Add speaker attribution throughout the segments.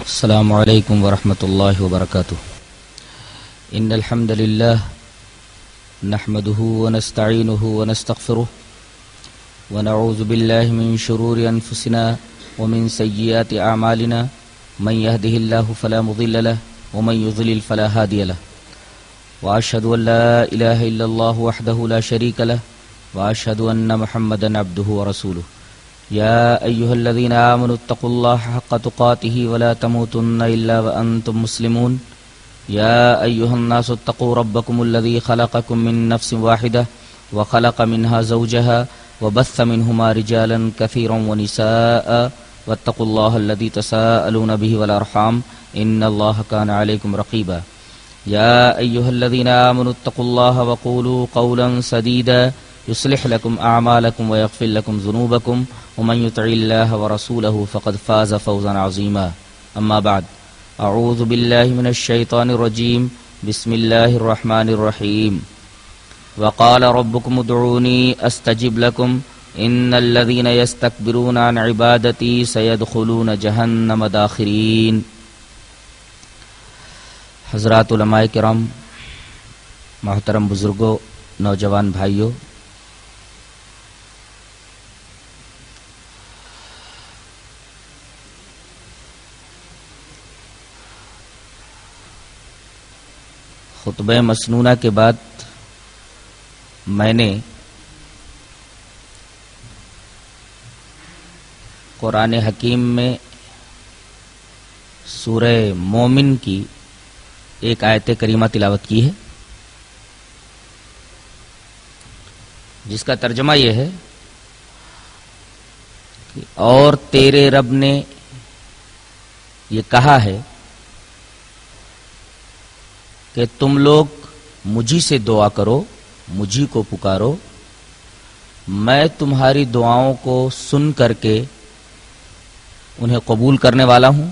Speaker 1: السلام علیکم ورحمۃ اللہ وبرکاتہ ان الحمد للہ نحمده ونستعینه ونستغفره ونعوذ باللہ من شرور انفسنا ومن سیئات اعمالنا من يهده الله فلا مضل له ومن يضلل فلا هادي له واشهد ان لا اله الا الله وحده لا شريك له واشهد ان محمدا عبده ورسوله يا أيها الذين آمنوا اتقوا الله حق تقاته ولا تموتن إلا وأنتم مسلمون يا أيها الناس اتقوا ربكم الذي خلقكم من نفس واحدة وخلق منها زوجها وبث منهما رجالا كثيرا ونساء واتقوا الله الذي تساءلون به والأرحام إن الله كان عليكم رقيبا يا أيها الذين آمنوا اتقوا الله وقولوا قولا سديدا يصلح لكم أعمالكم ويغفر لكم ذنوبكم ومن يطع الله ورسوله فقد فاز فوزا عظيما أما بعد أعوذ بالله من الشيطان الرجيم بسم الله الرحمن الرحيم وقال ربكم ادعوني أستجب لكم إن الذين يستكبرون عن عبادتي سيدخلون جهنم داخرين. حضرات علماء کرام، محترم بزرگوں، نوجوان بھائیوں، خطبہ مسنونہ کے بعد میں نے قرآن حکیم میں سورہ مومن کی ایک آیت کریمہ تلاوت کی ہے، جس کا ترجمہ یہ ہے کہ اور تیرے رب نے یہ کہا ہے کہ تم لوگ مجھی سے دعا کرو، مجھی کو پکارو، میں تمہاری دعاؤں کو سن کر کے انہیں قبول کرنے والا ہوں،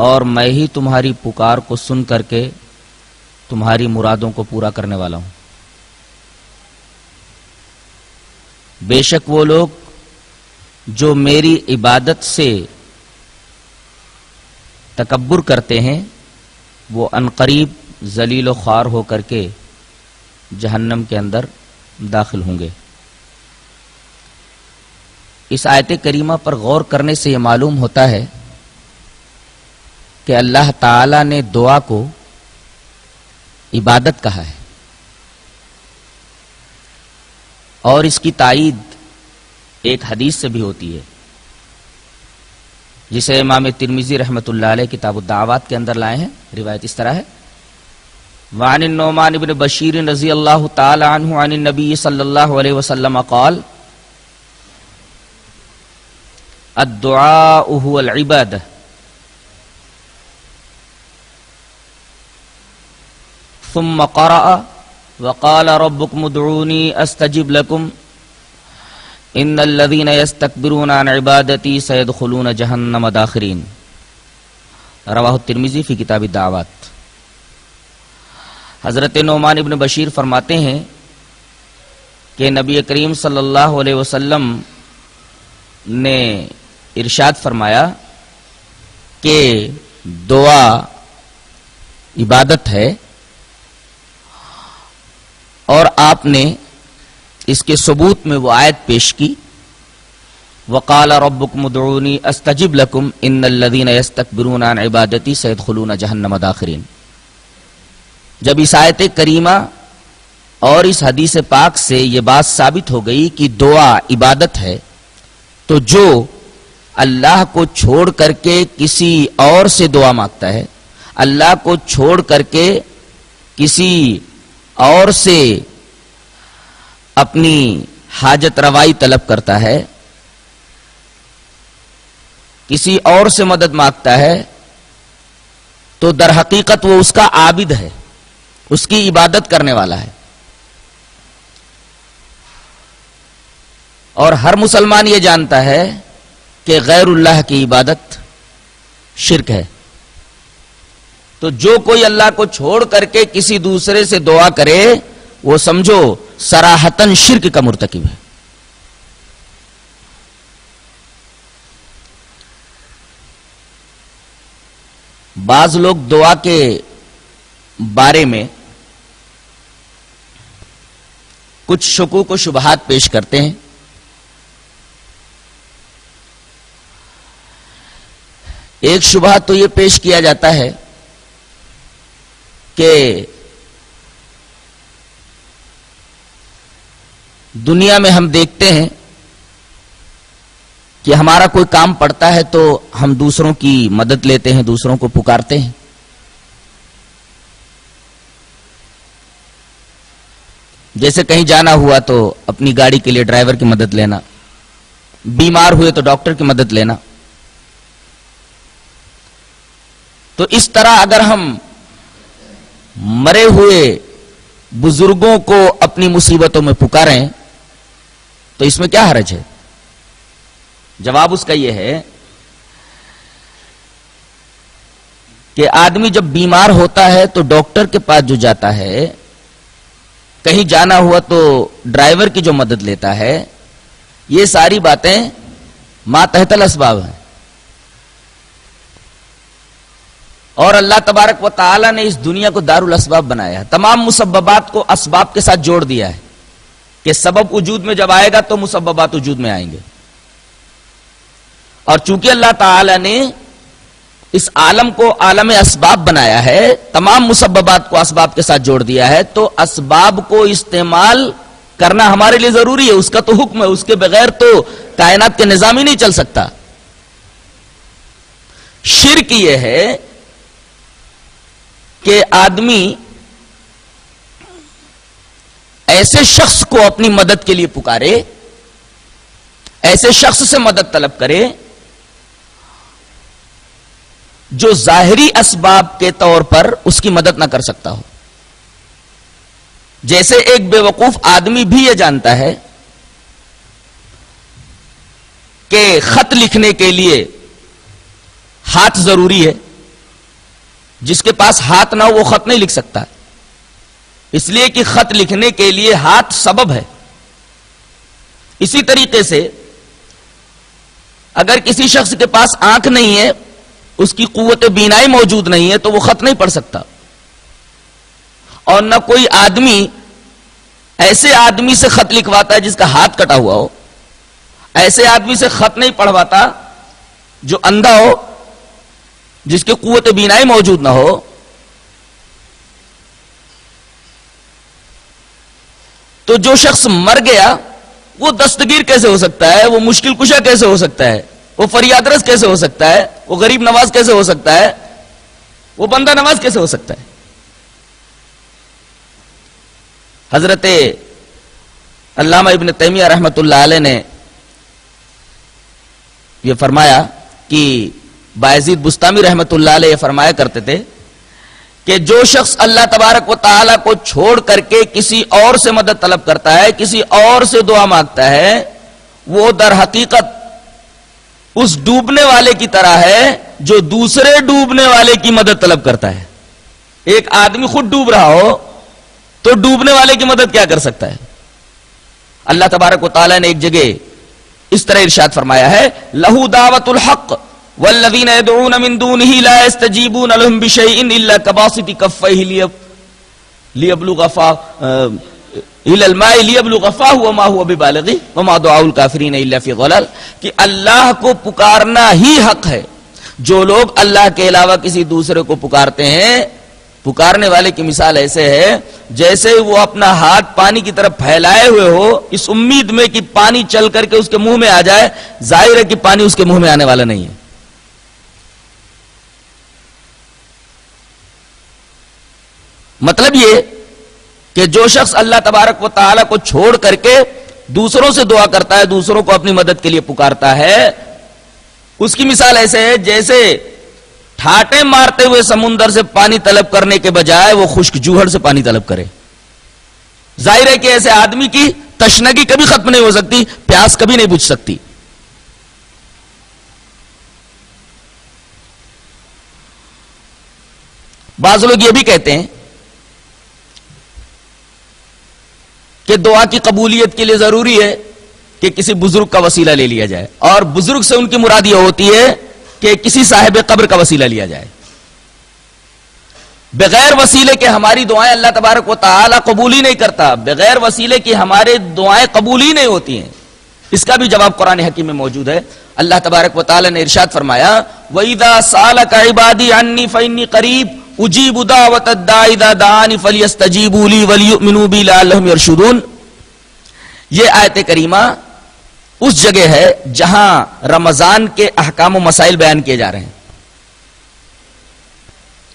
Speaker 1: اور میں ہی تمہاری پکار کو سن کر کے تمہاری مرادوں کو پورا کرنے والا ہوں. بے شک وہ لوگ جو میری عبادت سے تکبر کرتے ہیں وہ عنقریب ذلیل و خوار ہو کر کے جہنم کے اندر داخل ہوں گے. اس آیت کریمہ پر غور کرنے سے یہ معلوم ہوتا ہے کہ اللہ تعالی نے دعا کو عبادت کہا ہے، اور اس کی تائید ایک حدیث سے بھی ہوتی ہے، جسے امام ترمذی رحمۃ اللہ علیہ کتاب الدعوات کے اندر لائے ہیں. روایت اس طرح ہے: وعن النعمان بن بشیر رضی اللہ تعالی عنہ عن النبی صلی اللہ علیہ وسلم قال الدعاء هو العبادہ ثم قرأ وقال ربكم ادعوني استجب لكم ان الذين يستكبرون عن عبادتي سيدخلون جهنم داخرين. رواہ الترمذی فی کتاب الدعوات. حضرت نعمان بن بشیر فرماتے ہیں کہ نبی کریم صلی اللہ علیہ وسلم نے ارشاد فرمایا کہ دعا عبادت ہے، اور آپ نے اس کے ثبوت میں وہ آیت پیش کی: وقال ربكم ادعوني استجب لكم ان الذين يستكبرون عن عبادتي سيدخلون جهنم داخرين. جب اس آیت کریمہ اور اس حدیث پاک سے یہ بات ثابت ہو گئی کہ دعا عبادت ہے، تو جو اللہ کو چھوڑ کر کے کسی اور سے دعا مانگتا ہے، اللہ کو چھوڑ کر کے کسی اور سے اپنی حاجت روائی طلب کرتا ہے، کسی اور سے مدد مانگتا ہے، تو در حقیقت وہ اس کا عابد ہے، اس کی عبادت کرنے والا ہے. اور ہر مسلمان یہ جانتا ہے کہ غیر اللہ کی عبادت شرک ہے. تو جو کوئی اللہ کو چھوڑ کر کے کسی دوسرے سے دعا کرے وہ سمجھو صراحتاً شرک کا مرتکب ہے. بعض لوگ دعا کے بارے میں کچھ شکوک و شبہات پیش کرتے ہیں. ایک شبہ تو یہ پیش کیا جاتا ہے کہ دنیا میں ہم دیکھتے ہیں کہ ہمارا کوئی کام پڑتا ہے تو ہم دوسروں کی مدد لیتے ہیں، دوسروں کو پکارتے ہیں. جیسے کہیں جانا ہوا تو اپنی گاڑی کے لیے ڈرائیور کی مدد لینا، بیمار ہوئے تو ڈاکٹر کی مدد لینا. تو اس طرح اگر ہم مرے ہوئے بزرگوں کو اپنی مصیبتوں میں پکاریں تو اس میں کیا حرج ہے؟ جواب اس کا یہ ہے کہ آدمی جب بیمار ہوتا ہے تو ڈاکٹر کے پاس جو جاتا ہے، کہیں جانا ہوا تو ڈرائیور کی جو مدد لیتا ہے، یہ ساری باتیں ما تحت الاسباب ہیں. اور اللہ تبارک و تعالی نے اس دنیا کو دار الاسباب بنایا ہے. تمام مسببات کو اسباب کے ساتھ جوڑ دیا ہے کہ سبب وجود میں جب آئے گا تو مسببات وجود میں آئیں گے. اور چونکہ اللہ تعالی نے اس عالم کو عالم اسباب بنایا ہے، تمام مسببات کو اسباب کے ساتھ جوڑ دیا ہے، تو اسباب کو استعمال کرنا ہمارے لیے ضروری ہے. اس کا تو حکم ہے، اس کے بغیر تو کائنات کے نظام ہی نہیں چل سکتا. شرک یہ ہے کہ آدمی ایسے شخص کو اپنی مدد کے لیے پکارے، ایسے شخص سے مدد طلب کرے جو ظاہری اسباب کے طور پر اس کی مدد نہ کر سکتا ہو. جیسے ایک بے وقوف آدمی بھی یہ جانتا ہے کہ خط لکھنے کے لیے ہاتھ ضروری ہے، جس کے پاس ہاتھ نہ ہو وہ خط نہیں لکھ سکتا، اس لیے کہ خط لکھنے کے لیے ہاتھ سبب ہے. اسی طریقے سے اگر کسی شخص کے پاس آنکھ نہیں ہے، اس کی قوت بینائی موجود نہیں ہے، تو وہ خط نہیں پڑھ سکتا. اور نہ کوئی آدمی ایسے آدمی سے خط لکھواتا ہے جس کا ہاتھ کٹا ہوا ہو، ایسے آدمی سے خط نہیں پڑھواتا جو اندھا ہو، جس کی قوت بینائی موجود نہ ہو. تو جو شخص مر گیا وہ دستگیر کیسے ہو سکتا ہے؟ وہ مشکل کشا کیسے ہو سکتا ہے؟ وہ فریاد رس کیسے ہو سکتا ہے؟ وہ غریب نواز کیسے ہو سکتا ہے؟ وہ بندہ نواز کیسے ہو سکتا ہے؟ حضرت علامہ ابن تیمیہ رحمت اللہ علیہ نے یہ فرمایا کہ بایزید بستامی رحمت اللہ علیہ فرمایا کرتے تھے کہ جو شخص اللہ تبارک و تعالی کو چھوڑ کر کے کسی اور سے مدد طلب کرتا ہے، کسی اور سے دعا مانگتا ہے، وہ در حقیقت اس ڈوبنے والے کی طرح ہے جو دوسرے ڈوبنے والے کی مدد طلب کرتا ہے. ایک آدمی خود ڈوب رہا ہو تو ڈوبنے والے کی مدد کیا کر سکتا ہے؟ اللہ تبارک و تعالی نے ایک جگہ اس طرح ارشاد فرمایا ہے، لہو دعوت الحق والذین يدعون من دونه لا يستجيبون لهم بشيء الا كباسط كفيه ليبلغ الى الماء ليبلغ فاه وما هو ببالغه وما دعاء الكافرين الا في ضلال. کہ اللہ کو پکارنا ہی حق ہے. جو لوگ اللہ کے علاوہ کسی دوسرے کو پکارتے ہیں، پکارنے والے کی مثال ایسے ہے جیسے وہ اپنا ہاتھ پانی کی طرف پھیلائے ہوئے ہو، اس امید میں کہ پانی چل کر کے اس کے منہ میں آ جائے. ظاہر ہے کہ پانی اس کے منہ میں آنے والا نہیں ہے. مطلب یہ کہ جو شخص اللہ تبارک و تعالی کو چھوڑ کر کے دوسروں سے دعا کرتا ہے، دوسروں کو اپنی مدد کے لیے پکارتا ہے، اس کی مثال ایسے ہے جیسے ٹھاٹے مارتے ہوئے سمندر سے پانی طلب کرنے کے بجائے وہ خشک جوہر سے پانی طلب کرے. ظاہر ہے کہ ایسے آدمی کی تشنگی کبھی ختم نہیں ہو سکتی، پیاس کبھی نہیں بجھ سکتی. بعض لوگ یہ بھی کہتے ہیں کہ دعا کی قبولیت کے لیے ضروری ہے کہ کسی بزرگ کا وسیلہ لے لیا جائے، اور بزرگ سے ان کی مراد یہ ہوتی ہے کہ کسی صاحب قبر کا وسیلہ لیا جائے. بغیر وسیلے کے ہماری دعائیں اللہ تبارک و تعالی قبول ہی نہیں کرتا، بغیر وسیلے کی ہمارے دعائیں قبول ہی نہیں ہوتی ہیں۔ اس کا بھی جواب قرآن حکیم میں موجود ہے۔ اللہ تبارک و تعالی نے ارشاد فرمایا وَإِذَا سَأَلَكَ عِبَادِي عَنِّي فَإِنِّي قَرِيبٌ أُجِيبُ دَعْوَةَ الدَّاعِ إِذَا دَعَانِ فَلْيَسْتَجِيبُوا لِي وَلْيُؤْمِنُوا بِي لَعَلَّهُمْ يَرْشُدُونَ۔ یہ آیت کریمہ اس جگہ ہے جہاں رمضان کے احکام و مسائل بیان کیے جا رہے ہیں۔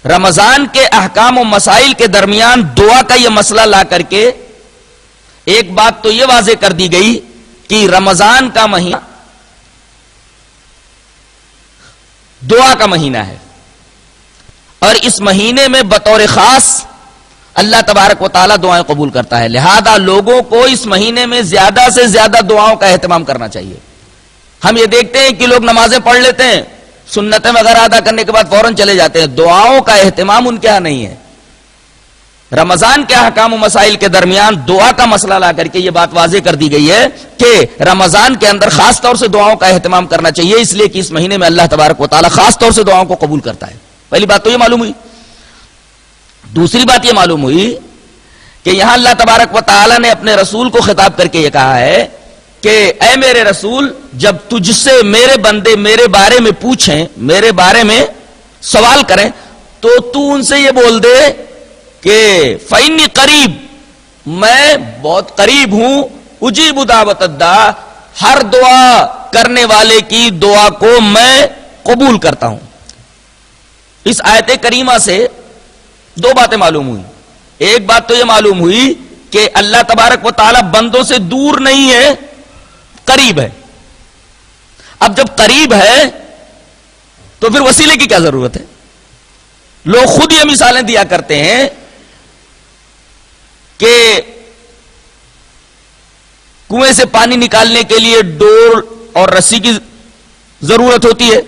Speaker 1: رمضان کے احکام و مسائل کے درمیان دعا کا یہ مسئلہ لا کر کے ایک بات تو یہ واضح کر دی گئی کہ رمضان کا مہینہ دعا کا مہینہ ہے، اور اس مہینے میں بطور خاص اللہ تبارک و تعالیٰ دعائیں قبول کرتا ہے، لہذا لوگوں کو اس مہینے میں زیادہ سے زیادہ دعاؤں کا اہتمام کرنا چاہیے۔ ہم یہ دیکھتے ہیں کہ لوگ نمازیں پڑھ لیتے ہیں، سنتیں وغیرہ ادا کرنے کے بعد فوراً چلے جاتے ہیں، دعاؤں کا اہتمام ان کے ہاں نہیں ہے۔ رمضان کے احکام و مسائل کے درمیان دعا کا مسئلہ لا کر کے یہ بات واضح کر دی گئی ہے کہ رمضان کے اندر خاص طور سے دعاؤں کا اہتمام کرنا چاہیے، اس لیے کہ اس مہینے میں اللہ تبارک و تعالیٰ خاص طور سے دعاؤں کو قبول کرتا ہے۔ پہلی بات تو یہ معلوم ہوئی۔ دوسری بات یہ معلوم ہوئی کہ یہاں اللہ تبارک و تعالیٰ نے اپنے رسول کو خطاب کر کے یہ کہا ہے کہ اے میرے رسول، جب تجھ سے میرے بندے میرے بارے میں پوچھیں، میرے بارے میں سوال کریں، تو تو ان سے یہ بول دے کہ فَإِنِّي قریب، میں بہت قریب ہوں، اجیب دعوت الداع، ہر دعا کرنے والے کی دعا کو میں قبول کرتا ہوں۔ اس آیت کریمہ سے دو باتیں معلوم ہوئی۔ ایک بات تو یہ معلوم ہوئی کہ اللہ تبارک و تعالیٰ بندوں سے دور نہیں ہے، قریب ہے۔ اب جب قریب ہے تو پھر وسیلے کی کیا ضرورت ہے؟ لوگ خود یہ مثالیں دیا کرتے ہیں کہ کنویں سے پانی نکالنے کے لیے ڈول اور رسی کی ضرورت ہوتی ہے۔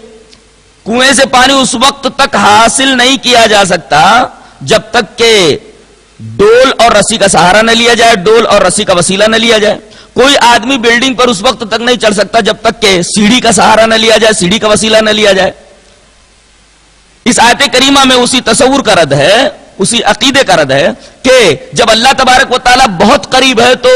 Speaker 1: کنویں سے پانی اس وقت تک حاصل نہیں کیا جا سکتا جب تک کہ ڈول اور رسی کا سہارا نہ لیا جائے، ڈول اور رسی کا وسیلہ نہ لیا جائے۔ کوئی آدمی بلڈنگ پر اس وقت تک نہیں چڑھ سکتا جب تک کہ سیڑھی کا سہارا نہ لیا جائے، سیڑھی کا وسیلہ نہ لیا جائے۔ اس آیت کریمہ میں اسی تصور کا رد ہے، اسی عقیدے کا رد ہے کہ جب اللہ تبارک و تعالیٰ بہت قریب ہے تو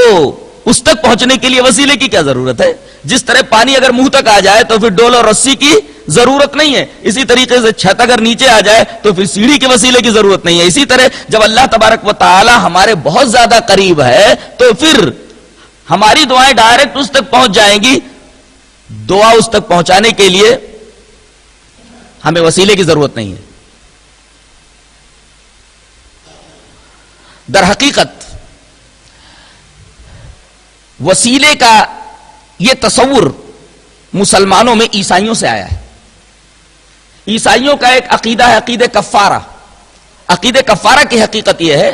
Speaker 1: اس تک پہنچنے کے لیے وسیلے کی کیا ضرورت ہے؟ جس طرح پانی اگر منہ تک آ جائے تو پھر ڈول اور رسی کی ضرورت نہیں ہے، اسی طریقے سے چھت اگر نیچے آ جائے تو پھر سیڑھی کے وسیلے کی ضرورت نہیں ہے۔ اسی طرح جب اللہ تبارک و تعالیٰ ہمارے بہت زیادہ قریب ہے تو پھر ہماری دعائیں ڈائریکٹ اس تک پہنچ جائیں گی۔ دعا اس تک پہنچانے کے لیے ہمیں وسیلے کی ضرورت نہیں ہے۔ در حقیقت وسیلے کا یہ تصور مسلمانوں میں عیسائیوں سے آیا ہے۔ عیسائیوں کا ایک عقیدہ ہے، عقیدہ کفارہ۔ عقیدہ کفارہ کی حقیقت یہ ہے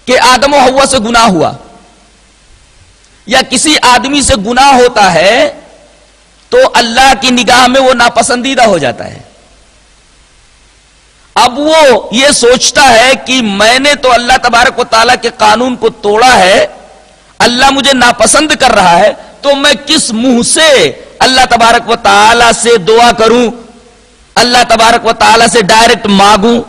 Speaker 1: کہ آدم و حوا سے گناہ ہوا یا کسی آدمی سے گناہ ہوتا ہے تو اللہ کی نگاہ میں وہ ناپسندیدہ ہو جاتا ہے۔ اب وہ یہ سوچتا ہے کہ میں نے تو اللہ تبارک و تعالیٰ کے قانون کو توڑا ہے، اللہ مجھے ناپسند کر رہا ہے، تو میں کس منہ سے اللہ تبارک و تعالیٰ سے دعا کروں، اللہ تبارک و تعالیٰ سے ڈائریکٹ مانگوں۔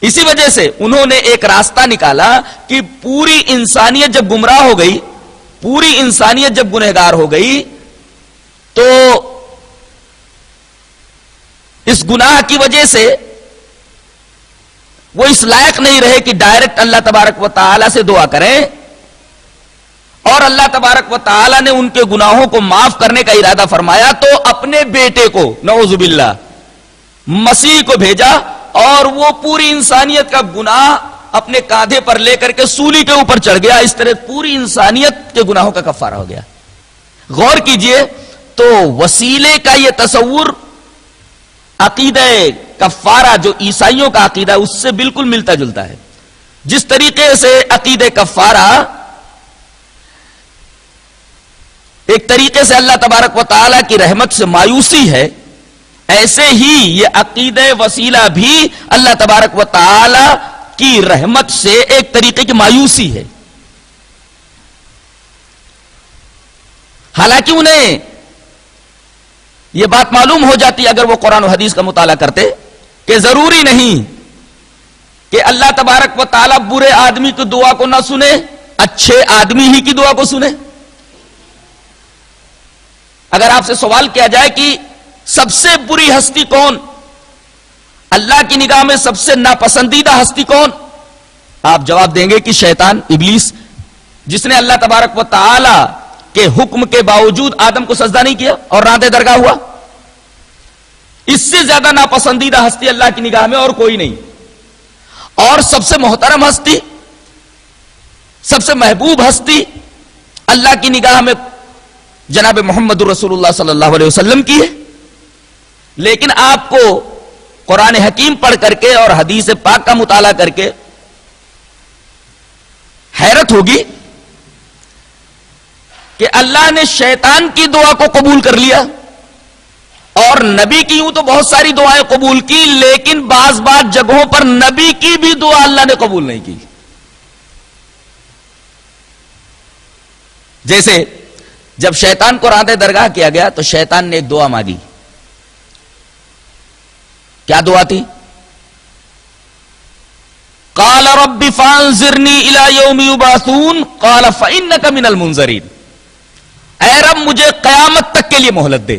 Speaker 1: اسی وجہ سے انہوں نے ایک راستہ نکالا کہ پوری انسانیت جب گمراہ ہو گئی، پوری انسانیت جب گنہگار ہو گئی، تو اس گناہ کی وجہ سے وہ اس لائق نہیں رہے کہ ڈائریکٹ اللہ تبارک و تعالیٰ سے دعا کریں، اور اللہ تبارک و تعالیٰ نے ان کے گناہوں کو معاف کرنے کا ارادہ فرمایا تو اپنے بیٹے کو نعوذ باللہ مسیح کو بھیجا، اور وہ پوری انسانیت کا گناہ اپنے کاندھے پر لے کر کے سولی کے اوپر چڑھ گیا۔ اس طرح پوری انسانیت کے گناہوں کا کفارہ ہو گیا۔ غور کیجئے تو وسیلے کا یہ تصور عقیدہ کفارہ جو عیسائیوں کا عقیدہ ہے اس سے بالکل ملتا جلتا ہے۔ جس طریقے سے عقیدہ کفارہ ایک طریقے سے اللہ تبارک و تعالیٰ کی رحمت سے مایوسی ہے، ایسے ہی یہ عقیدہ وسیلہ بھی اللہ تبارک و تعالیٰ کی رحمت سے ایک طریقے کی مایوسی ہے۔ حالانکہ انہیں یہ بات معلوم ہو جاتی اگر وہ قرآن و حدیث کا مطالعہ کرتے کہ ضروری نہیں کہ اللہ تبارک و تعالیٰ برے آدمی کی دعا کو نہ سنے، اچھے آدمی ہی کی دعا کو سنے۔ اگر آپ سے سوال کیا جائے کہ سب سے بری ہستی کون، اللہ کی نگاہ میں سب سے ناپسندیدہ ہستی کون، آپ جواب دیں گے کہ شیطان، ابلیس، جس نے اللہ تبارک و تعالی کے حکم کے باوجود آدم کو سجدہ نہیں کیا اور راندے درگاہ ہوا۔ اس سے زیادہ ناپسندیدہ ہستی اللہ کی نگاہ میں اور کوئی نہیں۔ اور سب سے محترم ہستی، سب سے محبوب ہستی اللہ کی نگاہ میں جناب محمد رسول اللہ صلی اللہ علیہ وسلم کی ہے۔ لیکن آپ کو قرآن حکیم پڑھ کر کے اور حدیث پاک کا مطالعہ کر کے حیرت ہوگی کہ اللہ نے شیطان کی دعا کو قبول کر لیا اور نبی کی یوں تو بہت ساری دعائیں قبول کی، لیکن بعض جگہوں پر نبی کی بھی دعا اللہ نے قبول نہیں کی۔ جیسے جب شیطان کو راندے درگاہ کیا گیا تو شیطان نے ایک دعا مانگی۔ کیا دعا تھی؟ قال رب فانظرنی الی یوم یبعثون قال فانک من المنظرین، اے رب مجھے قیامت تک کے لیے مہلت دے،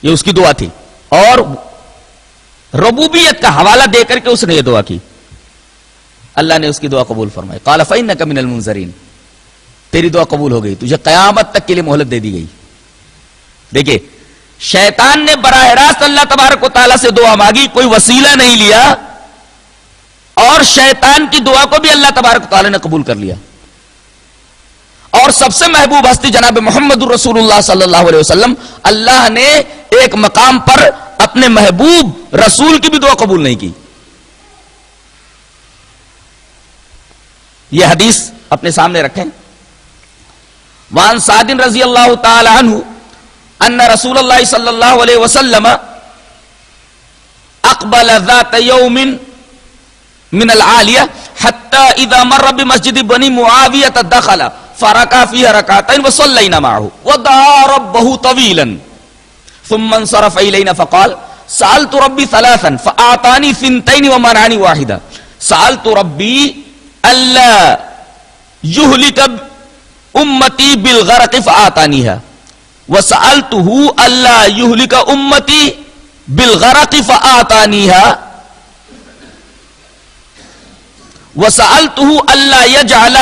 Speaker 1: یہ اس کی دعا تھی۔ اور ربوبیت کا حوالہ دے کر کے اس نے یہ دعا کی، اللہ نے اس کی دعا قبول فرمائی۔ قال فانک من المنظرین، تیری دعا قبول ہو گئی، تجھے قیامت تک کے لیے مہلت دے دی گئی۔ دیکھیں، شیطان نے براہ راست اللہ تبارک و تعالیٰ سے دعا مانگی، کوئی وسیلہ نہیں لیا، اور شیطان کی دعا کو بھی اللہ تبارک و تعالیٰ نے قبول کر لیا۔ اور سب سے محبوب ہستی جناب محمد رسول اللہ صلی اللہ علیہ وسلم، اللہ نے ایک مقام پر اپنے محبوب رسول کی بھی دعا قبول نہیں کی۔ یہ حدیث اپنے سامنے رکھیں۔ وعن سعد رضی اللہ تعالی عنہ ان رسول اللہ صلی اللہ علیہ وسلم اقبل ذات یوم من العالیہ حتی اذا مر بمسجد بنی معاویہ دخل فرکع فیہ رکعتین وصلینا معه ودعا ربه طویلا ثم انصرف الینا فقال سألت ربی ثلاثا فاعطانی ثنتین ومنعنی واحدا سألت ربی الا یہلک امتی بالغرق فآتانیها وسألته الا یہلک امتی بالغرق فآتانیها وسألته الا يجعل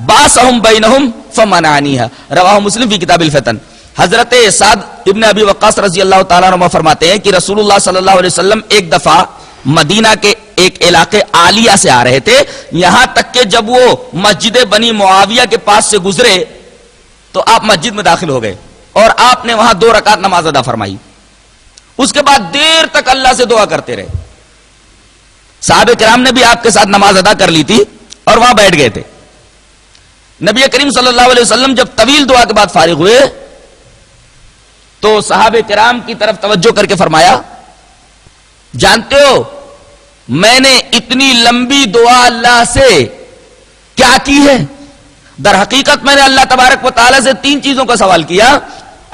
Speaker 1: باسهم بینهم فمنعنیها رواہ مسلم فی کتاب الفتن۔ حضرت سعد ابن ابی وقاص رضی اللہ تعالیٰ عنہ فرماتے ہیں کہ رسول اللہ صلی اللہ علیہ وسلم ایک دفعہ مدینہ کے ایک علاقے عالیہ سے آ رہے تھے، یہاں تک کہ جب وہ مسجد بنی معاویہ کے پاس سے گزرے تو آپ مسجد میں داخل ہو گئے اور آپ نے وہاں 2 رکعت نماز ادا فرمائی۔ اس کے بعد دیر تک اللہ سے دعا کرتے رہے۔ صحابہ کرام نے بھی آپ کے ساتھ نماز ادا کر لی تھی اور وہاں بیٹھ گئے تھے۔ نبی کریم صلی اللہ علیہ وسلم جب طویل دعا کے بعد فارغ ہوئے تو صحابہ کرام کی طرف توجہ کر کے فرمایا، جانتے ہو میں نے اتنی لمبی دعا اللہ سے کیا کی ہے؟ در حقیقت میں نے اللہ تبارک و تعالیٰ سے 3 چیزوں کا سوال کیا،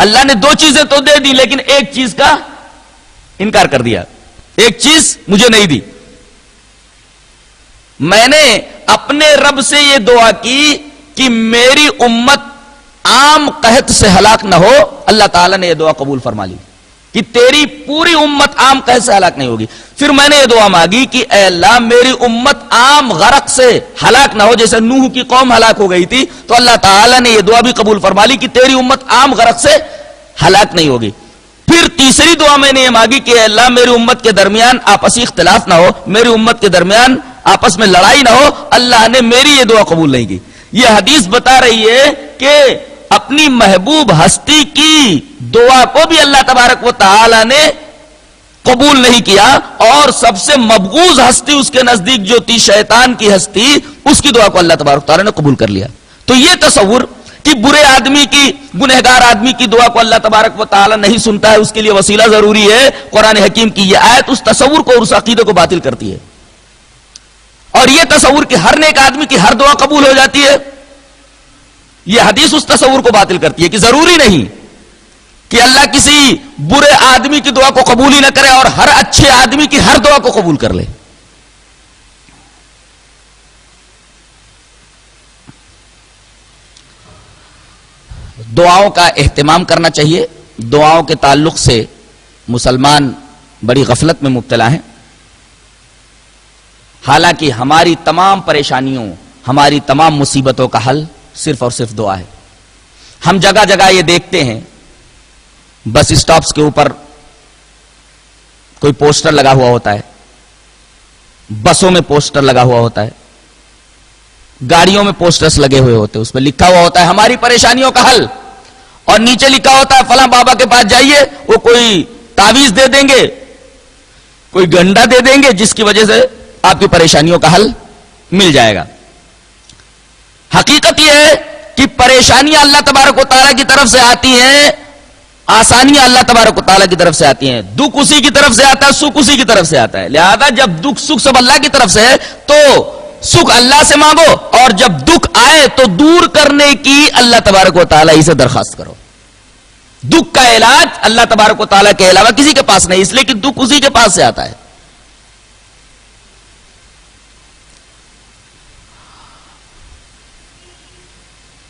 Speaker 1: اللہ نے 2 چیزیں تو دے دی لیکن ایک چیز کا انکار کر دیا، ایک چیز مجھے نہیں دی۔ میں نے اپنے رب سے یہ دعا کی کہ میری امت عام قحط سے ہلاک نہ ہو، اللہ تعالیٰ نے یہ دعا قبول فرما لی کہ تیری پوری امت عام قحط سے ہلاک نہیں ہوگی۔ پھر میں نے یہ دعا مانگی کہ اے اللہ میری امت عام غرق سے ہلاک نہ ہو، جیسے نوح کی قوم ہلاک ہو گئی تھی، تو اللہ تعالیٰ نے یہ دعا بھی قبول فرما لی کہ تیری امت عام غرق سے ہلاک نہیں ہوگی۔ پھر تیسری دعا میں نے یہ مانگی کہ اے اللہ میری امت کے درمیان آپسی اختلاف نہ ہو، میری امت کے درمیان آپس میں لڑائی نہ ہو، اللہ نے میری یہ دعا قبول نہیں کی۔ یہ حدیث بتا رہی ہے کہ اپنی محبوب ہستی کی دعا کو بھی اللہ تبارک و تعالی نے قبول نہیں کیا، اور سب سے مبغوض ہستی اس کے نزدیک جو تھی شیطان کی ہستی، اس کی دعا کو اللہ تبارک و تعالی نے قبول کر لیا۔ تو یہ تصور کہ برے آدمی کی، گنہگار آدمی کی دعا کو اللہ تبارک و تعالی نہیں سنتا ہے، اس کے لیے وسیلہ ضروری ہے، قرآن حکیم کی یہ آیت اس تصور کو اور اس عقیدے کو باطل کرتی ہے۔ اور یہ تصور کہ ہر نیک آدمی کی ہر دعا قبول ہو جاتی ہے، یہ حدیث اس تصور کو باطل کرتی ہے کہ ضروری نہیں کہ اللہ کسی برے آدمی کی دعا کو قبول ہی نہ کرے اور ہر اچھے آدمی کی ہر دعا کو قبول کر لے. دعاؤں کا اہتمام کرنا چاہیے. دعاؤں کے تعلق سے مسلمان بڑی غفلت میں مبتلا ہیں. حالانکہ ہماری تمام پریشانیوں، ہماری تمام مصیبتوں کا حل صرف اور صرف دعا ہے. ہم جگہ جگہ یہ دیکھتے ہیں، بس اسٹاپس کے اوپر کوئی پوسٹر لگا ہوا ہوتا ہے، بسوں میں پوسٹر لگا ہوا ہوتا ہے، گاڑیوں میں پوسٹرز لگے ہوئے ہوتے ہیں، اس پہ لکھا ہوا ہوتا ہے ہماری پریشانیوں کا حل، اور نیچے لکھا ہوتا ہے فلاں بابا کے پاس جائیے، وہ کوئی تعویذ دے دیں گے، کوئی گنڈا دے دیں گے جس کی وجہ سے آپ کی پریشانیوں کا حل مل جائے گا. حقیقت یہ ہے کہ پریشانیاں اللہ تبارک و تعالیٰ کی طرف سے آتی ہیں، آسانیاں اللہ تبارک و تعالیٰ کی طرف سے آتی ہیں. دکھ اسی کی طرف سے آتا ہے، سکھ اسی کی طرف سے آتا ہے. لہذا جب دکھ سکھ سب اللہ کی طرف سے ہے تو سکھ اللہ سے مانگو، اور جب دکھ آئے تو دور کرنے کی اللہ تبارک و تعالیٰ ہی سے درخواست کرو. دکھ کا علاج اللہ تبارک و تعالیٰ کے علاوہ کسی کے پاس نہیں، اس لیے کہ دکھ اسی کے پاس سے آتا ہے.